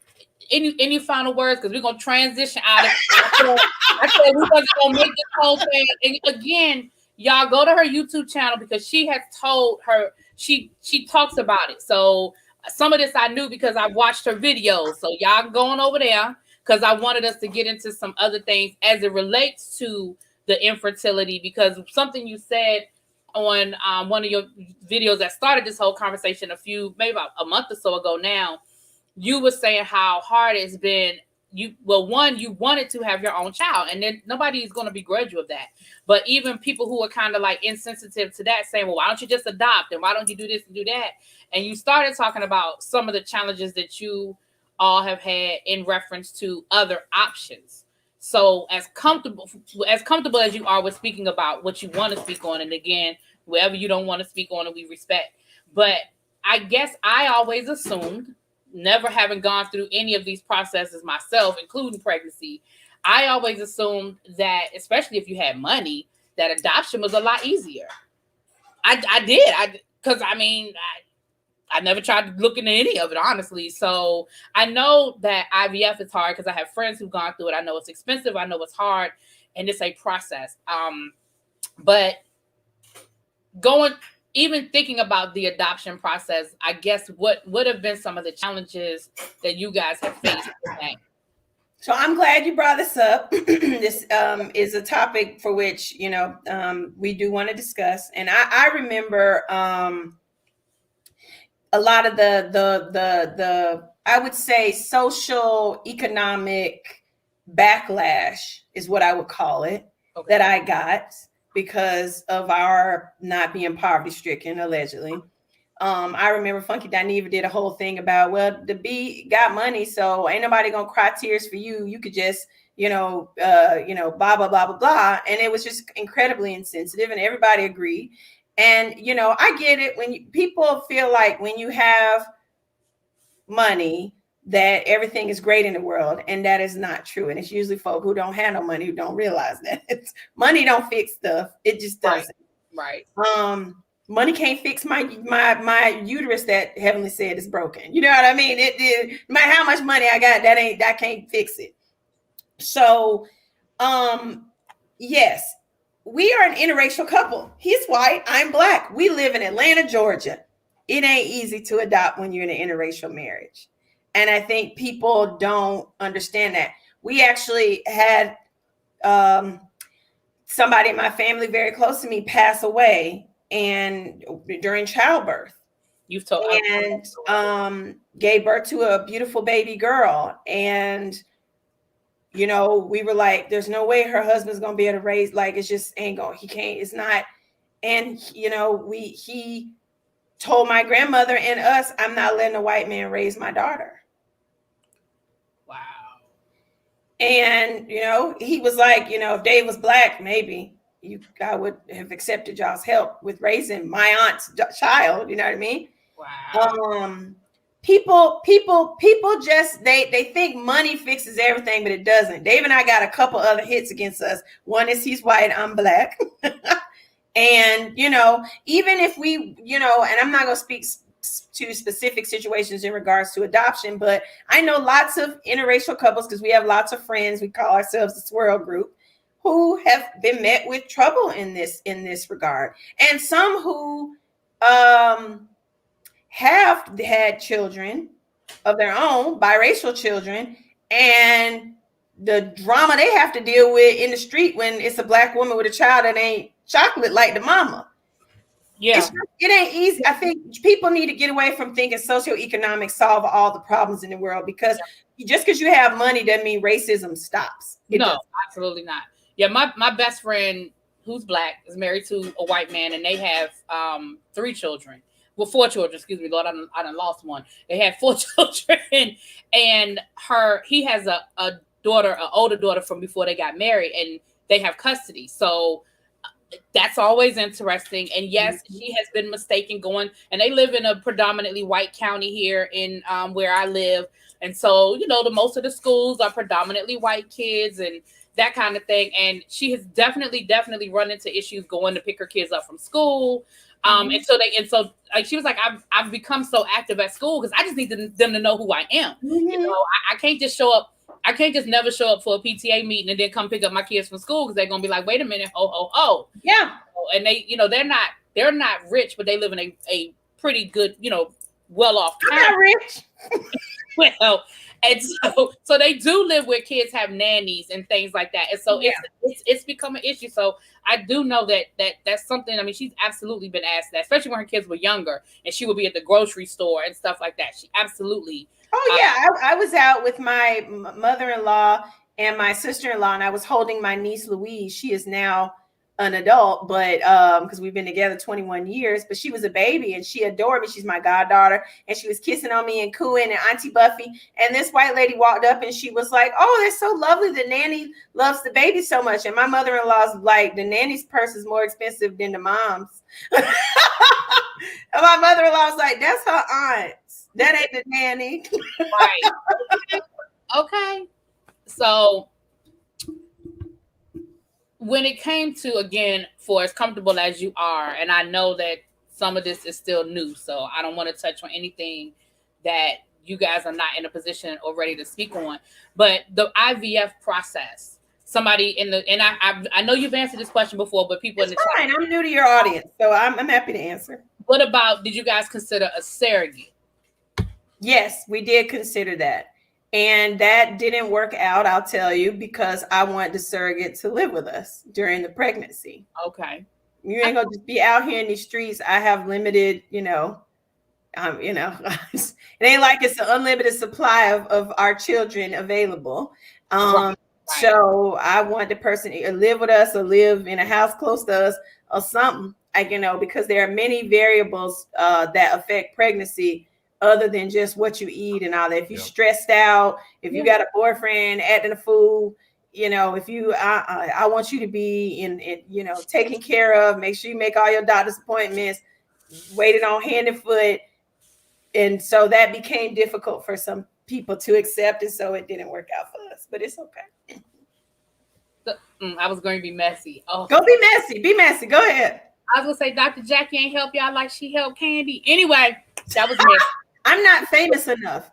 [SPEAKER 1] any final words? Because we're going to transition out of it. I said we're going to make this whole thing. And again, y'all go to her YouTube channel, because she has told her, she talks about it. So some of this I knew because I watched her videos. So y'all going over there, because I wanted us to get into some other things as it relates to the infertility, because something you said on one of your videos that started this whole conversation maybe about a month or so ago now, you were saying how hard it's been. You wanted to have your own child, and then nobody is going to begrudge you of that. But even people who are kind of like insensitive to that, saying, well, why don't you just adopt, and why don't you do this and do that? And you started talking about some of the challenges that you all have had in reference to other options. So as comfortable as you are with speaking about what you want to speak on, and again, wherever you don't want to speak on it, we respect. But I guess I always assumed, never having gone through any of these processes myself, including pregnancy, I always assumed that, especially if you had money, that adoption was a lot easier. I did. Because I never tried to look into any of it, honestly. So I know that IVF is hard because I have friends who've gone through it. I know it's expensive. I know it's hard, and it's a process. But even thinking about the adoption process, I guess what would have been some of the challenges that you guys have faced with that?
[SPEAKER 2] So I'm glad you brought this up. This is a topic for which, we do want to discuss. And I remember a lot of the I would say social economic backlash is what I would call it, that I got because of our not being poverty stricken, allegedly. I remember Funky Dineva did a whole thing about, well, the B got money, so ain't nobody gonna cry tears for you. You could just, blah, blah, blah, blah, blah. And it was just incredibly insensitive, and everybody agreed. And, I get it when people feel like when you have money that everything is great in the world, and that is not true. And it's usually folk who don't have no money who don't realize that money don't fix stuff. It just doesn't.
[SPEAKER 1] Right.
[SPEAKER 2] Money can't fix my uterus that Heavenly said is broken. You know what I mean? It no matter how much money I got, that can't fix it. So, yes, we are an interracial couple. He's white, I'm black. We live in Atlanta, Georgia. It ain't easy to adopt when you're in an interracial marriage. And I think people don't understand that. We actually had somebody in my family very close to me pass away and during childbirth.
[SPEAKER 1] You've told
[SPEAKER 2] and gave birth to a beautiful baby girl. And we were like, there's no way her husband's gonna be able to raise, like, it's just ain't going, he can't, it's not. And he told my grandmother and us, I'm not letting a white man raise my daughter.
[SPEAKER 1] Wow.
[SPEAKER 2] And he was like, if Dave was black, maybe I would have accepted y'all's help with raising my aunt's child. You know what I mean?
[SPEAKER 1] Wow.
[SPEAKER 2] People just they think money fixes everything, but it doesn't. Dave and I got a couple other hits against us. One is he's white, I'm black. And even if we, and I'm not going to speak to specific situations in regards to adoption, but I know lots of interracial couples, because we have lots of friends, we call ourselves the Swirl Group, who have been met with trouble in this regard. And some who have had children of their own, biracial children, and the drama they have to deal with in the street when it's a black woman with a child that ain't chocolate like the mama.
[SPEAKER 1] Yeah,
[SPEAKER 2] it ain't easy. I think people need to get away from thinking socioeconomics solve all the problems in the world, because just because you have money doesn't mean racism stops.
[SPEAKER 1] No, absolutely not. Yeah, my best friend who's black is married to a white man, and they have 3 children. Well, 4 children, excuse me, Lord, I done lost one. They had 4 children, and he has a daughter, an older daughter from before they got married, and they have custody. So that's always interesting. And yes, she has been mistaken going, and they live in a predominantly white county here in where I live. And so, most of the schools are predominantly white kids and that kind of thing. And she has definitely run into issues going to pick her kids up from school. And so like she was like, I've become so active at school because I just need them to know who I am. I can't just show up. I can't just never show up for a PTA meeting and then come pick up my kids from school, because they're gonna be like, wait a minute, ho.
[SPEAKER 2] Yeah.
[SPEAKER 1] And they, they're not rich, but they live in a pretty good, well-off town.
[SPEAKER 2] I'm not rich.
[SPEAKER 1] Well, and so they do live where kids have nannies and things like that. And so it's become an issue. So I do know that's something. I mean, she's absolutely been asked that, especially when her kids were younger and she would be at the grocery store and stuff like that. She absolutely.
[SPEAKER 2] Oh yeah, I was out with my mother-in-law and my sister-in-law, and I was holding my niece Louise. She is now an adult, but because we've been together 21 years, but she was a baby and she adored me. She's my goddaughter, and she was kissing on me and cooing, and Auntie Buffie. And this white lady walked up and she was like, "Oh, they're so lovely. The nanny loves the baby so much." And my mother-in-law's like, "The nanny's purse is more expensive than the mom's." And my mother-in-law was like, "That's her aunt. That ain't the nanny."
[SPEAKER 1] Right. Okay. So when it came to, again, for as comfortable as you are, and I know that some of this is still new, so I don't want to touch on anything that you guys are not in a position or ready to speak on, but the IVF process, somebody and I know you've answered this question before, but people in the
[SPEAKER 2] chat. I'm new to your audience, so I'm happy to answer.
[SPEAKER 1] What about, did you guys consider a surrogate?
[SPEAKER 2] Yes, we did consider that. And that didn't work out, I'll tell you, because I wanted the surrogate to live with us during the pregnancy.
[SPEAKER 1] Okay.
[SPEAKER 2] You ain't gonna just be out here in these streets. I have limited, it ain't like it's an unlimited supply of our children available. Right. So I want the person to live with us or live in a house close to us or something, because there are many variables that affect pregnancy, other than just what you eat and all that. If you're stressed out, if you got a boyfriend acting a fool, you know, if you, I want you to be in, you know, taken care of, make sure you make all your doctor's appointments, waited on hand and foot. And so that became difficult for some people to accept. And so it didn't work out for us, but it's okay.
[SPEAKER 1] I was going to be messy. Oh,
[SPEAKER 2] go be messy. Be messy. Go ahead.
[SPEAKER 1] I was going to say, Dr. Jackie ain't help y'all like she helped Candy. Anyway, that was messy.
[SPEAKER 2] I'm not famous enough.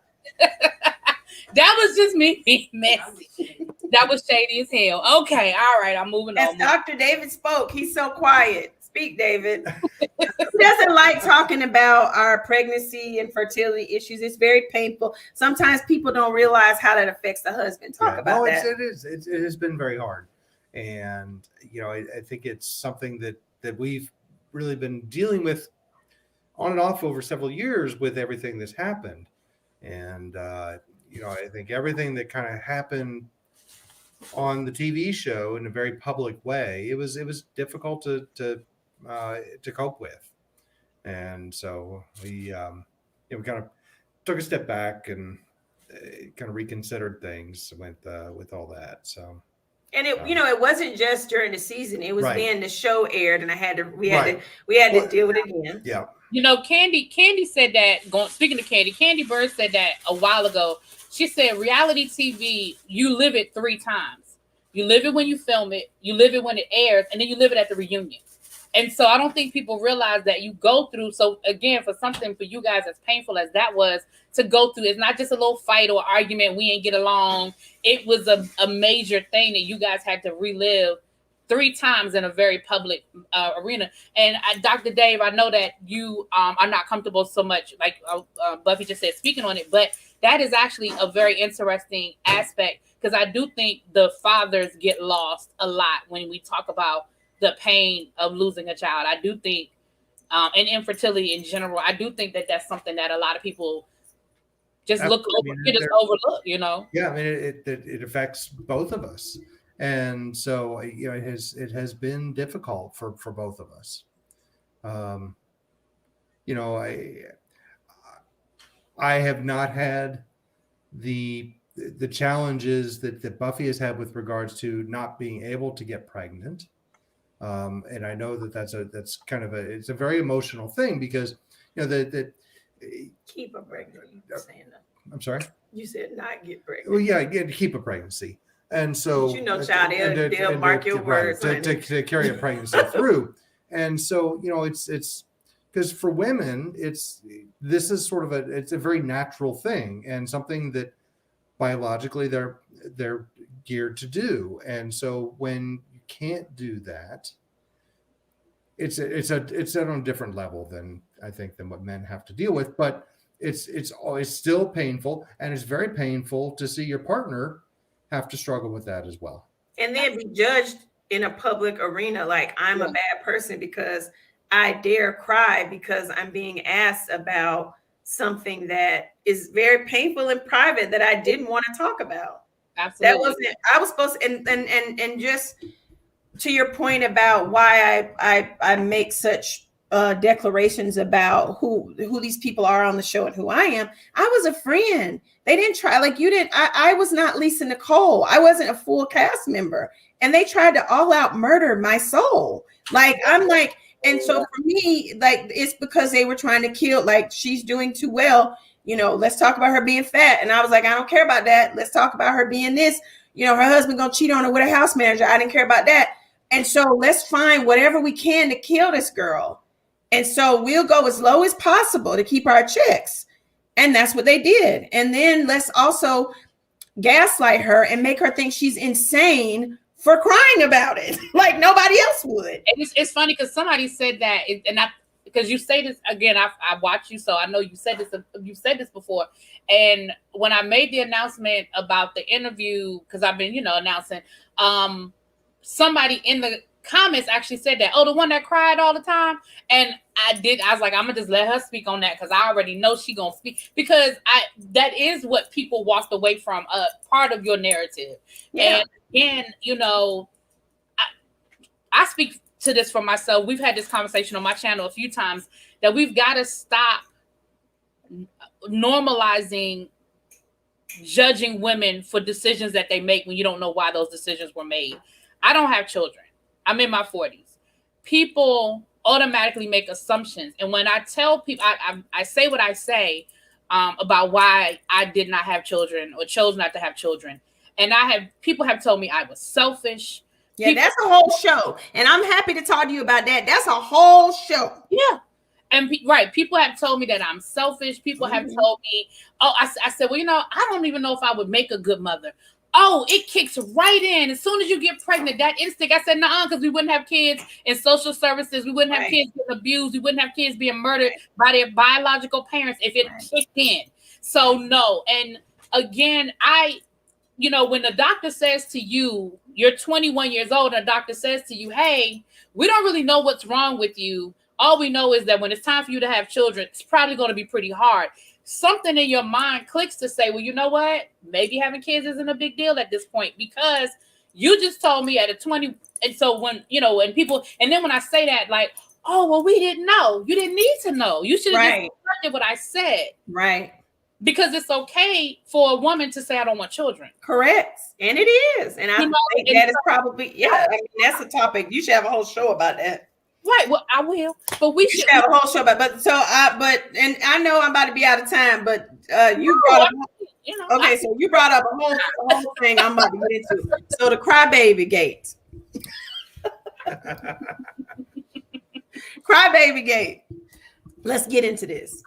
[SPEAKER 1] That was just me being messy. That was shady as hell. Okay, all right, I'm moving on.
[SPEAKER 2] As Dr. David spoke, he's so quiet. Speak, David. He doesn't like talking about our pregnancy and fertility issues. It's very painful. Sometimes people don't realize how that affects the husband. Talk about that.
[SPEAKER 3] It has been very hard. And, you know, I think it's something that we've really been dealing with on and off over several years with everything that's happened. And, you know, I think everything that kind of happened on the TV show in a very public way, it was difficult to cope with. And so we kind of took a step back and kind of reconsidered things with all that. So.
[SPEAKER 2] And it, you know, it wasn't just during the season. It was then the show aired, and we had to deal with it again.
[SPEAKER 3] Yeah.
[SPEAKER 1] You know, Candy said that. Speaking of Candy Bird said that a while ago. She said, reality TV, you live it 3 times. You live it when you film it, you live it when it airs, and then you live it at the reunion. And so I don't think people realize that you go through. So again, for something for you guys as painful as that was to go through, it's not just a little fight or argument. We ain't get along. It was a major thing that you guys had to relive 3 times in a very public arena. And Dr. Dave, I know that you are not comfortable so much, like Buffy just said, speaking on it, but that is actually a very interesting aspect, because I do think the fathers get lost a lot when we talk about the pain of losing a child. I do think, and infertility in general, I do think that that's something that a lot of people just look over, just overlook, you know?
[SPEAKER 3] Yeah, I mean, it affects both of us. And so, you know, it has been difficult for both of us. You know, I have not had the challenges that Buffy has had with regards to not being able to get pregnant. And I know that's kind of it's a very emotional thing, because, you know,
[SPEAKER 2] keep a pregnancy. Saying that.
[SPEAKER 3] I'm sorry?
[SPEAKER 2] You said not get pregnant.
[SPEAKER 3] Well, yeah, keep a pregnancy. And so,
[SPEAKER 2] but you know, child, they'll mark your words
[SPEAKER 3] to carry a pregnancy through. And so, you know, it's because for women, this is sort of it's a very natural thing and something that biologically they're geared to do. And so when you can't do that, it's on a different level than what men have to deal with. But it's still painful, and it's very painful to see your partner have to struggle with that as well.
[SPEAKER 2] And then be judged in a public arena like I'm a bad person because I dare cry because I'm being asked about something that is very painful and private that I didn't want to talk about.
[SPEAKER 1] Absolutely.
[SPEAKER 2] That wasn't, I was supposed to, and just to your point about why I make such declarations about who these people are on the show and who I am. I was a friend. They didn't try, like you didn't. I was not Lisa Nicole. I wasn't a full cast member, and they tried to all out murder my soul. Like I'm like, and so for me, like it's because they were trying to kill. Like she's doing too well. You know, let's talk about her being fat. And I was like, I don't care about that. Let's talk about her being this. You know, her husband gonna cheat on her with a house manager. I didn't care about that. And so let's find whatever we can to kill this girl. And so we'll go as low as possible to keep our checks. And that's what they did. And then let's also gaslight her and make her think she's insane for crying about it, like nobody else would.
[SPEAKER 1] And it's funny because somebody said that, and because you say this again, I watch you, so I know you said this. You said this before, and when I made the announcement about the interview, because I've been, announcing, somebody in the comments actually said that, oh, the one that cried all the time. And I was like, I'm gonna just let her speak on that because I already know she gonna speak, because that is what people walked away from, part of your narrative.
[SPEAKER 2] Yeah.
[SPEAKER 1] And again, I speak to this for myself. We've had this conversation on my channel a few times that we've got to stop normalizing judging women for decisions that they make when you don't know why those decisions were made. I don't have children. I'm in my 40s. People automatically make assumptions. And when I tell people, I say what I say about why I did not have children or chose not to have children. And people have told me I was selfish.
[SPEAKER 2] Yeah, that's a whole show. And I'm happy to talk to you about that. That's a whole show.
[SPEAKER 1] Yeah. And people have told me that I'm selfish. People have told me, I said, well, I don't even know if I would make a good mother. Oh, it kicks right in. As soon as you get pregnant, that instinct, I said, nah, because we wouldn't have kids in social services. We wouldn't have kids getting abused. We wouldn't have kids being murdered by their biological parents if it kicked in. So no. And again, when the doctor says to you, you're 21 years old, and the doctor says to you, hey, we don't really know what's wrong with you. All we know is that when it's time for you to have children, it's probably going to be pretty hard. Something in your mind clicks to say, well, you know what? Maybe having kids isn't a big deal at this point, because you just told me at a 20. And so when then when I say that, like, oh, well, we didn't know. You didn't need to know. You should have just accepted what I said.
[SPEAKER 2] Right.
[SPEAKER 1] Because it's okay for a woman to say, I don't want children.
[SPEAKER 2] Correct. And it is. And I think that is probably, that's a topic. You should have a whole show about that.
[SPEAKER 1] Right. Well, I will. But we should
[SPEAKER 2] have a whole show about and I know I'm about to be out of time, but you brought up so you brought up a whole thing I'm about to get into. So the crybaby gate. Crybaby gate. Let's get into this.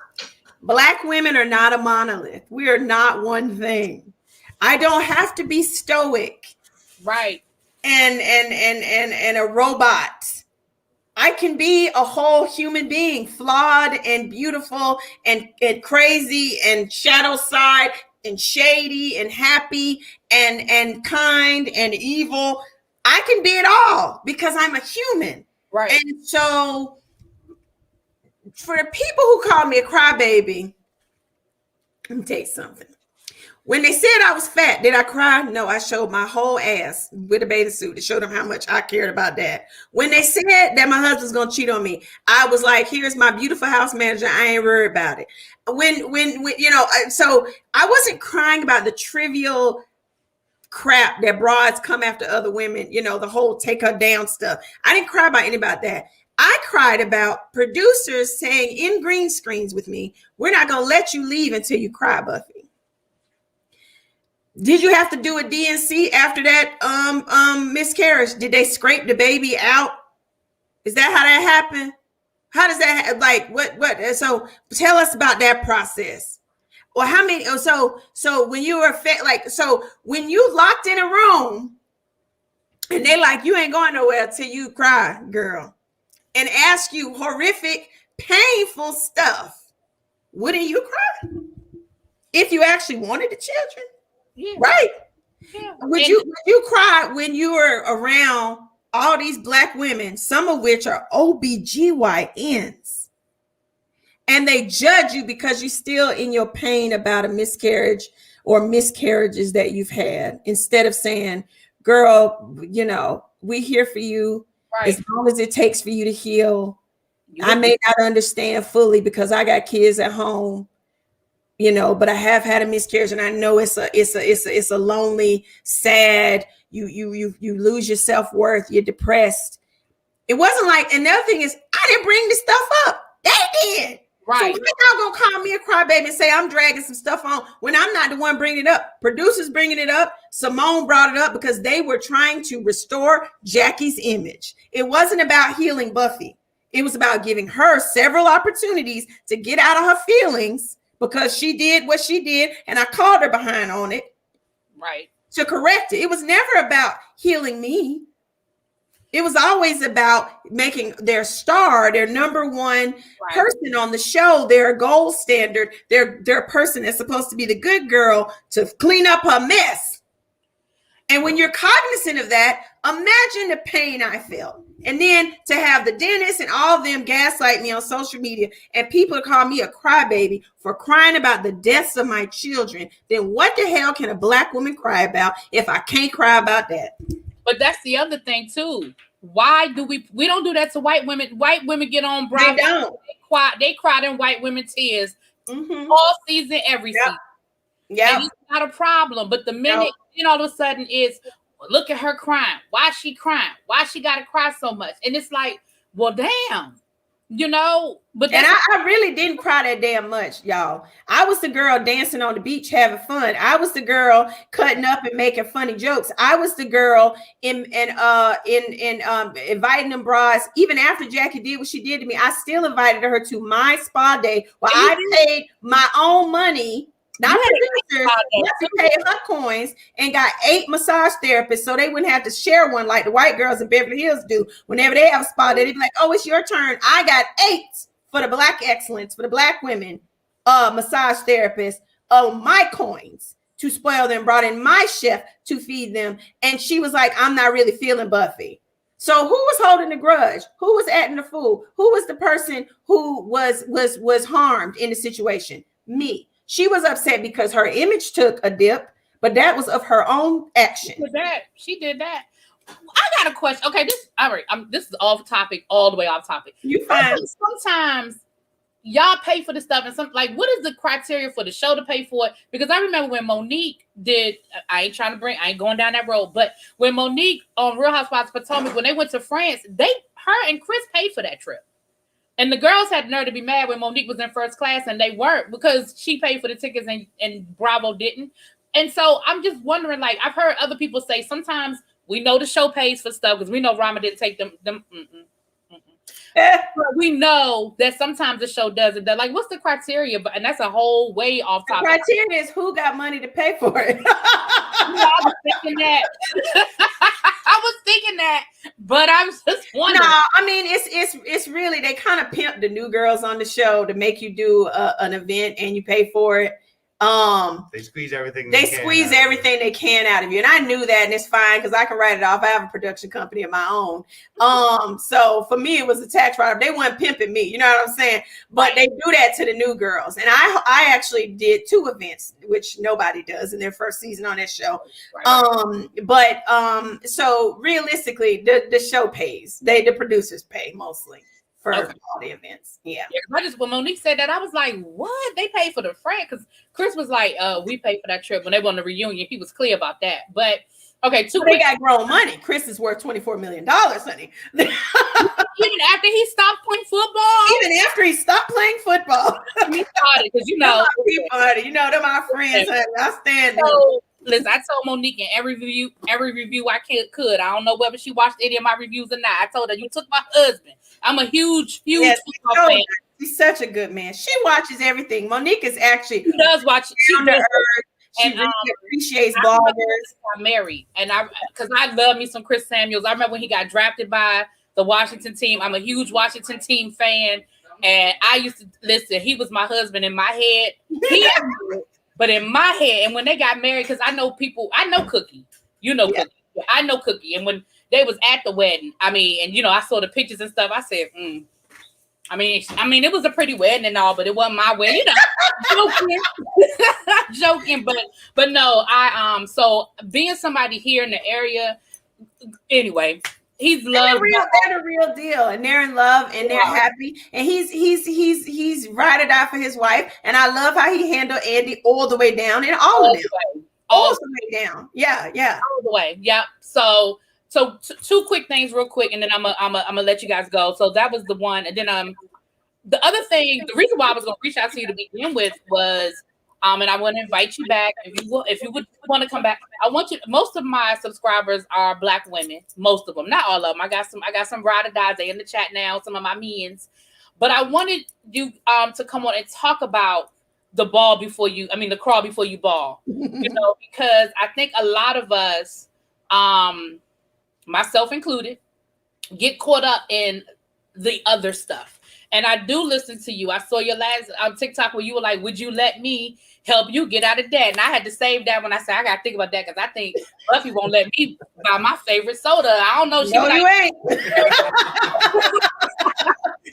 [SPEAKER 2] Black women are not a monolith. We are not one thing. I don't have to be stoic.
[SPEAKER 1] Right.
[SPEAKER 2] And a robot. I can be a whole human being, flawed and beautiful and crazy and shadow side and shady and happy and kind and evil. I can be it all because I'm a human.
[SPEAKER 1] Right.
[SPEAKER 2] And so for the people who call me a crybaby, let me tell you something. When they said I was fat, did I cry? No, I showed my whole ass with a bathing suit to show them how much I cared about that. When they said that my husband's going to cheat on me, I was like, here's my beautiful house manager. I ain't worried about it. So I wasn't crying about the trivial crap that broads come after other women, the whole take her down stuff. I didn't cry about any about that. I cried about producers saying in green screens with me, we're not going to let you leave until you cry, Buffy. Did you have to do a DNC after that miscarriage? Did they scrape the baby out? Is that how that happened? How does that what? So tell us about that process. Or how many? So when you were when you locked in a room and they like, you ain't going nowhere till you cry, girl, and ask you horrific, painful stuff, wouldn't you cry if you actually wanted the children?
[SPEAKER 1] Yeah.
[SPEAKER 2] Right.
[SPEAKER 1] Yeah.
[SPEAKER 2] Would you cry when you were around all these Black women, some of which are OBGYNs, and they judge you because you're still in your pain about a miscarriage or miscarriages that you've had, instead of saying, girl, we here for you as long as it takes for you to heal. I may not understand fully because I got kids at home. But I have had a miscarriage, and I know it's a lonely, sad. You lose your self-worth. You're depressed. It wasn't like. Another thing is, I didn't bring this stuff up. They did.
[SPEAKER 1] Right.
[SPEAKER 2] So you're not gonna call me a crybaby and say I'm dragging some stuff on when I'm not the one bringing it up. Producers bringing it up. Simone brought it up because they were trying to restore Jackie's image. It wasn't about healing Buffy. It was about giving her several opportunities to get out of her feelings, because she did what she did, and I called her behind on it.
[SPEAKER 1] Right.
[SPEAKER 2] To correct it. It was never about healing me. It was always about making their star, their number one person on the show, their gold standard, their person that's supposed to be the good girl to clean up her mess. And when you're cognizant of that, imagine the pain I felt. And then to have the dentist and all of them gaslight me on social media, and people call me a crybaby for crying about the deaths of my children, then what the hell can a Black woman cry about if I can't cry about that?
[SPEAKER 1] But that's the other thing too. Why do we don't do that to white women? White women get on Bravo.
[SPEAKER 2] They don't.
[SPEAKER 1] They cry in white women tears all season, every season.
[SPEAKER 2] Yeah.
[SPEAKER 1] And it's not a problem. But the minute, all of a sudden it's, well, look at her crying. Why is she crying? Why she got to cry so much? And it's like, well, damn. But
[SPEAKER 2] and I really didn't cry that damn much, y'all. I was the girl dancing on the beach having fun. I was the girl cutting up and making funny jokes. I was the girl in inviting them bras. Even after Jackie did what she did to me, I still invited her to my spa day where I paid my own money. Not producers, to pay her coins, and got 8 massage therapists so they wouldn't have to share one like the white girls in Beverly Hills do. Whenever they have a spa, they'd be like, oh, it's your turn. I got 8 for the Black excellence, for the Black women, massage therapists on my coins to spoil them, brought in my chef to feed them. And she was like, I'm not really feeling Buffy. So who was holding the grudge? Who was acting the fool? Who was the person who was harmed in the situation? Me. She was upset because her image took a dip, but that was of her own action.
[SPEAKER 1] She did that. I got a question. Okay, this is off topic, all the way off topic.
[SPEAKER 2] You fine.
[SPEAKER 1] Sometimes y'all pay for the stuff, and what is the criteria for the show to pay for it? Because I remember when Monique did, I ain't going down that road, but when Monique on Real Housewives of Potomac, when they went to France, her and Chris paid for that trip. And the girls had the nerve to be mad when Monique was in first class and they weren't, because she paid for the tickets and Bravo didn't. And so I'm just wondering, like, I've heard other people say sometimes we know the show pays for stuff because we know Rama didn't take them. But we know that sometimes the show doesn't. They're like, what's the criteria? And that's a whole way off topic.
[SPEAKER 2] The criteria is who got money to pay for it.
[SPEAKER 1] I was thinking that. But I was just wondering.
[SPEAKER 2] No, I mean, it's really, they kind of pimp the new girls on the show to make you do an event and you pay for it.
[SPEAKER 3] They squeeze everything
[SPEAKER 2] they can out of you, and I knew that, and it's fine because I can write it off. I have a production company of my own. So for me it was a tax write-off. They weren't pimping me, you know what I'm saying? But they do that to the new girls, and I actually did 2 events, which nobody does in their first season on that show. So realistically the show pays. The producers pay mostly for all the events. Yeah.
[SPEAKER 1] When Monique said that, I was like, what? They paid for the friend? Because Chris was like, we paid for that trip when they went on the reunion. He was clear about that. But okay,
[SPEAKER 2] they got grown money. Chris is worth $24 million, honey.
[SPEAKER 1] Even after he stopped playing football.
[SPEAKER 2] Even after he stopped playing football.
[SPEAKER 1] He started, because they're
[SPEAKER 2] they're my friends, honey. I stand there.
[SPEAKER 1] Listen, I told Monique in every review I could. I don't know whether she watched any of my reviews or not. I told her, you took my husband. I'm a huge football fan.
[SPEAKER 2] He's such a good man. She watches everything. Monique is actually,
[SPEAKER 1] she does watch. She
[SPEAKER 2] really appreciates bloggers.
[SPEAKER 1] I'm married, and because I love me some Chris Samuels. I remember when he got drafted by the Washington team. I'm a huge Washington team fan, and I used to listen. He was my husband in my head. But in my head, and when they got married, because I know Cookie. Cookie. I know Cookie. And when they was at the wedding, I saw the pictures and stuff. I said, I mean, it was a pretty wedding and all, but it wasn't my wedding. Joking. But no, so being somebody here in the area, anyway. He's loved.
[SPEAKER 2] They're the real deal, and they're in love, and they're happy. And he's ride or die for his wife. And I love how he handled Andy all the way down, and all of them, all the way down. Yeah, all
[SPEAKER 1] the way. Yeah. So 2 quick things, real quick, and then I'm gonna let you guys go. So that was the one, and then the other thing, the reason why I was gonna reach out to you to begin with was. And I want to invite you back if you would want to come back. I want you. Most of my subscribers are Black women. Most of them, not all of them. I got some ride or dies. They in the chat now. Some of my minions, but I wanted you to come on and talk about the crawl before you ball. Because I think a lot of us, myself included, get caught up in the other stuff. And I do listen to you. I saw your last TikTok where you were like, would you let me help you get out of debt? And I had to save that when I said, I got to think about that, because I think Buffy won't let me buy my favorite soda. I don't know.
[SPEAKER 2] No, you ain't.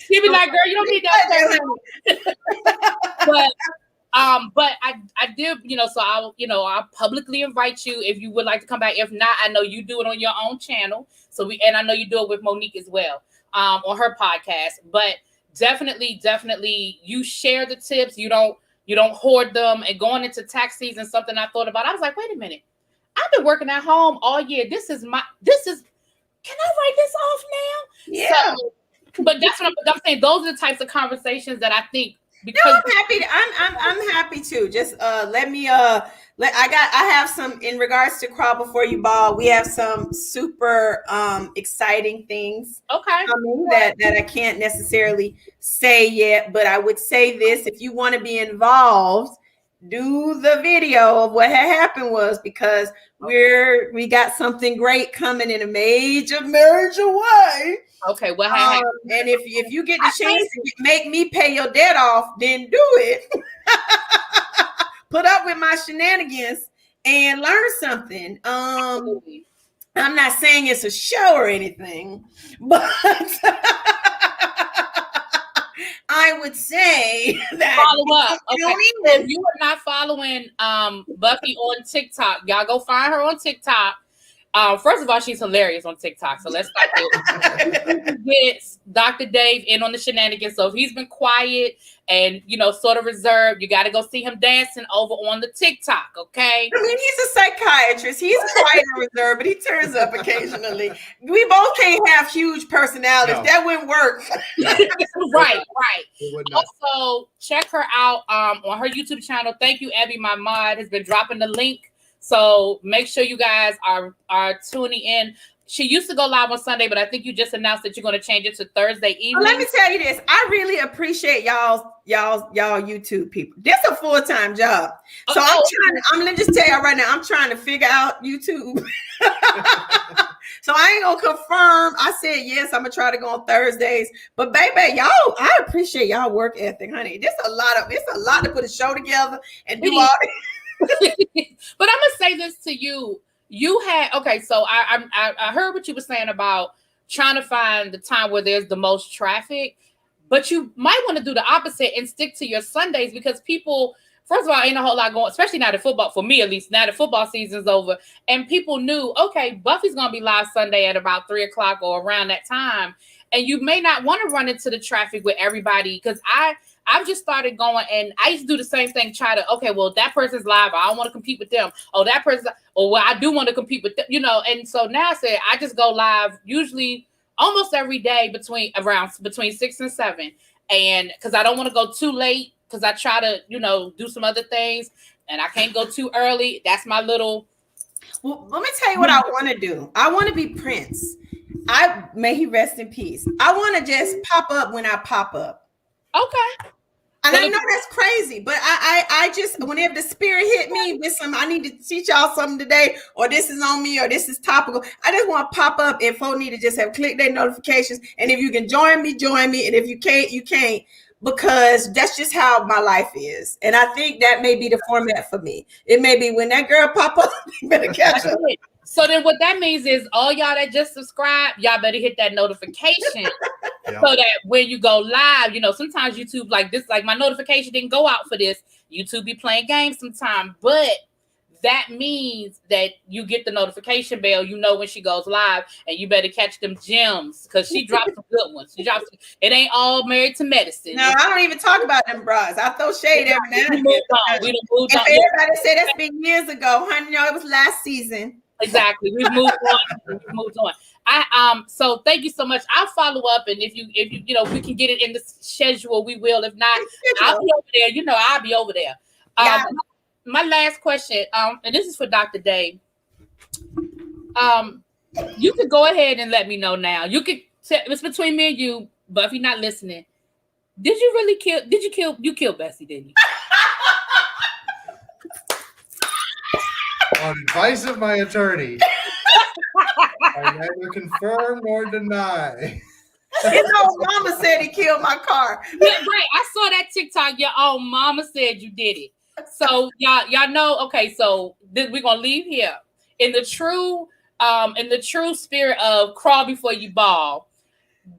[SPEAKER 1] She'd be like, girl, you don't need that. But I did, so I'll publicly invite you if you would like to come back. If not, I know you do it on your own channel. And I know you do it with Monique as well, on her podcast. But definitely you share the tips. You don't You don't hoard them. And going into tax season, something I thought about. I was like, wait a minute. I've been working at home all year. Can I write this off now?
[SPEAKER 2] Yeah.
[SPEAKER 1] So, but that's what I'm saying. Those are the types of conversations that I think. Because
[SPEAKER 2] no, I'm happy to. Just let me I have some in regards to Crawl Before You Ball. We have some super exciting things coming that I can't necessarily say yet, but I would say this: if you want to be involved, do the video of what had happened was because we got something great coming in a major way.
[SPEAKER 1] Okay, what
[SPEAKER 2] and if you get the chance to make me pay your debt off, then do it. Put up with my shenanigans and learn something. I'm not saying it's a show or anything, but I would say that
[SPEAKER 1] follow up. Okay. If you are not following Buffy on TikTok, y'all go find her on TikTok. First of all, she's hilarious on TikTok. So let's start there. Get Dr. Dave in on the shenanigans. So if he's been quiet and, sort of reserved, you got to go see him dancing over on the TikTok, okay?
[SPEAKER 2] I mean, he's a psychiatrist. He's quiet and reserved, but he turns up occasionally. We both can't have huge personalities. No. That wouldn't work.
[SPEAKER 1] Right. Also, check her out on her YouTube channel. Thank you, Abby. My mod has been dropping the link. So make sure you guys are tuning in. She used to go live on Sunday, but I think you just announced that you're going to change it to Thursday evening.
[SPEAKER 2] Let me tell you this. I really appreciate y'all YouTube people. This is a full-time job. So I'm going to just tell y'all right now, I'm trying to figure out YouTube. So I ain't going to confirm. I said, yes, I'm going to try to go on Thursdays. But baby, y'all, I appreciate y'all work ethic, honey. It's a lot to put a show together and do all this.
[SPEAKER 1] But I'm gonna say this to you. You had so I heard what you were saying about trying to find the time where there's the most traffic, but you might want to do the opposite and stick to your Sundays because people, first of all, ain't a whole lot going, especially now that football, for me at least, now that football season's over, and people knew, okay, Buffy's gonna be live Sunday at about 3:00 or around that time, and you may not want to run into the traffic with everybody because I've just started going, and I used to do the same thing, that person's live. I don't want to compete with them. Oh, that person, I do want to compete with them, and so now I said, I just go live usually almost every day between 6 and 7. And because I don't want to go too late, because I try to, do some other things, and I can't go too early. That's my little.
[SPEAKER 2] Well, let me tell you what I want to do. I want to be Prince. May he rest in peace. I want to just pop up when I pop up.
[SPEAKER 1] Okay.
[SPEAKER 2] And I know that's crazy, but I just, whenever the spirit hit me with I need to teach y'all something today, or this is on me, or this is topical. I just want to pop up and folks need to just have click their notifications. And if you can join me. And if you can't, you can't, because that's just how my life is. And I think that may be the format for me. It may be when that girl pop up, you better catch up.
[SPEAKER 1] So then what that means is all y'all that just subscribe, y'all better hit that notification so that when you go live, sometimes YouTube like my notification didn't go out for this. YouTube be playing games sometime, but that means that you get the notification bell, when she goes live, and you better catch them gems because she drops some good ones. It ain't all Married to Medicine.
[SPEAKER 2] No, I don't even talk about them bras. I throw shade every now and then.
[SPEAKER 1] Moved on.
[SPEAKER 2] Everybody said that's been years ago, honey. It was last season.
[SPEAKER 1] Exactly. We've moved on. So thank you so much. I'll follow up, and if we can get it in the schedule, we will. If not, I'll be over there. I'll be over there. My last question, and this is for Dr. Dave. You could go ahead and let me know now. You could. It's between me and you. Buffy not listening. Did you really kill? You killed Bessie, didn't you?
[SPEAKER 3] On advice of my attorney, I neither confirm nor deny.
[SPEAKER 2] Mama said he killed my car.
[SPEAKER 1] Yeah, right. I saw that TikTok. Your own mama said you did it. So y'all know. Okay, so we're gonna leave here in the true spirit of Crawl Before You Ball.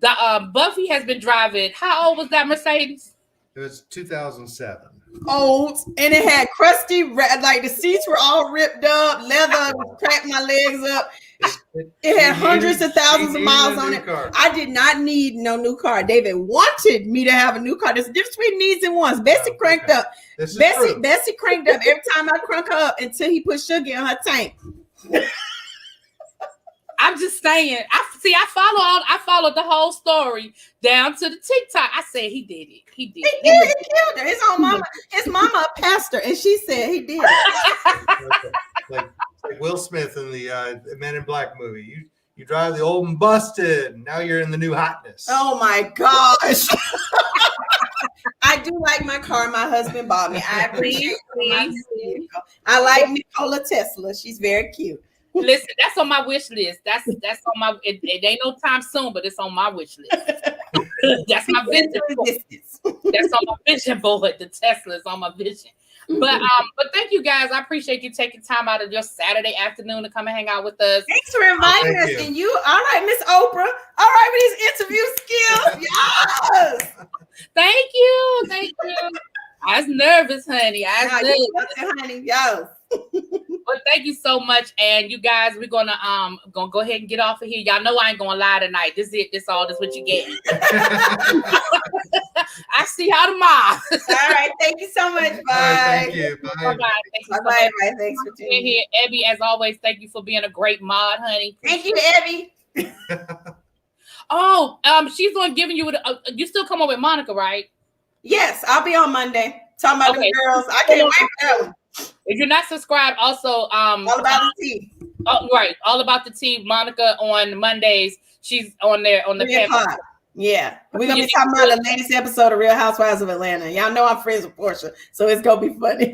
[SPEAKER 1] Buffy has been driving. How old was that Mercedes?
[SPEAKER 3] It was 2007.
[SPEAKER 2] Old, and it had crusty, like the seats were all ripped up, leather cracked my legs up. It had hundreds of thousands of miles on it. I did not need no new car. David wanted me to have a new car. There's a difference between needs and wants. Bessie cranked up.
[SPEAKER 3] This is
[SPEAKER 2] Bessie,
[SPEAKER 3] true.
[SPEAKER 2] Bessie cranked up every time I crunk her up until he put sugar in her tank.
[SPEAKER 1] I'm just saying. I followed the whole story down to the TikTok. I said he did it. He did.
[SPEAKER 2] He killed her. His own mama. His mama a pastor, and she said he did it.
[SPEAKER 3] like Will Smith in the Men in Black movie. You drive the old and busted. And now you're in the new hotness.
[SPEAKER 2] Oh my gosh. I do like my car my husband bought me. I appreciate it. I like Nikola Tesla. She's very cute.
[SPEAKER 1] Listen, that's on my wish list. That's on my. It ain't no time soon, but it's on my wish list. That's my vision. That's on my vision board. The Tesla is on my vision. But thank you guys. I appreciate you taking time out of your Saturday afternoon to come and hang out with us.
[SPEAKER 2] Thanks for inviting us. And you, all right, Miss Oprah. All right with these interview skills. Yes.
[SPEAKER 1] Thank you. I was nervous, honey.
[SPEAKER 2] Honey. Yes.
[SPEAKER 1] But thank you so much. And you guys, we're gonna go ahead and get off of here. Y'all know I ain't gonna lie tonight. This is it. This what you get. I see y'all tomorrow.
[SPEAKER 2] All right. Thank you so much. Bye.
[SPEAKER 3] Thank you. Bye.
[SPEAKER 2] Bye. Thanks for tuning
[SPEAKER 1] in. Abby, as always, thank you for being a great mod, honey.
[SPEAKER 2] Thank you, Abby.
[SPEAKER 1] She's going giving you you still come up with Monica, right?
[SPEAKER 2] Yes, I'll be on Monday. Talking about the girls. I can't wait for that one.
[SPEAKER 1] If you're not subscribed, also
[SPEAKER 2] All About the Tea.
[SPEAKER 1] Oh, right. All About the Tea. Monica on Mondays. She's on there on the
[SPEAKER 2] pod. Yeah. We're gonna be talking about the latest episode of Real Housewives of Atlanta. Y'all know I'm friends with Portia, so it's gonna be funny.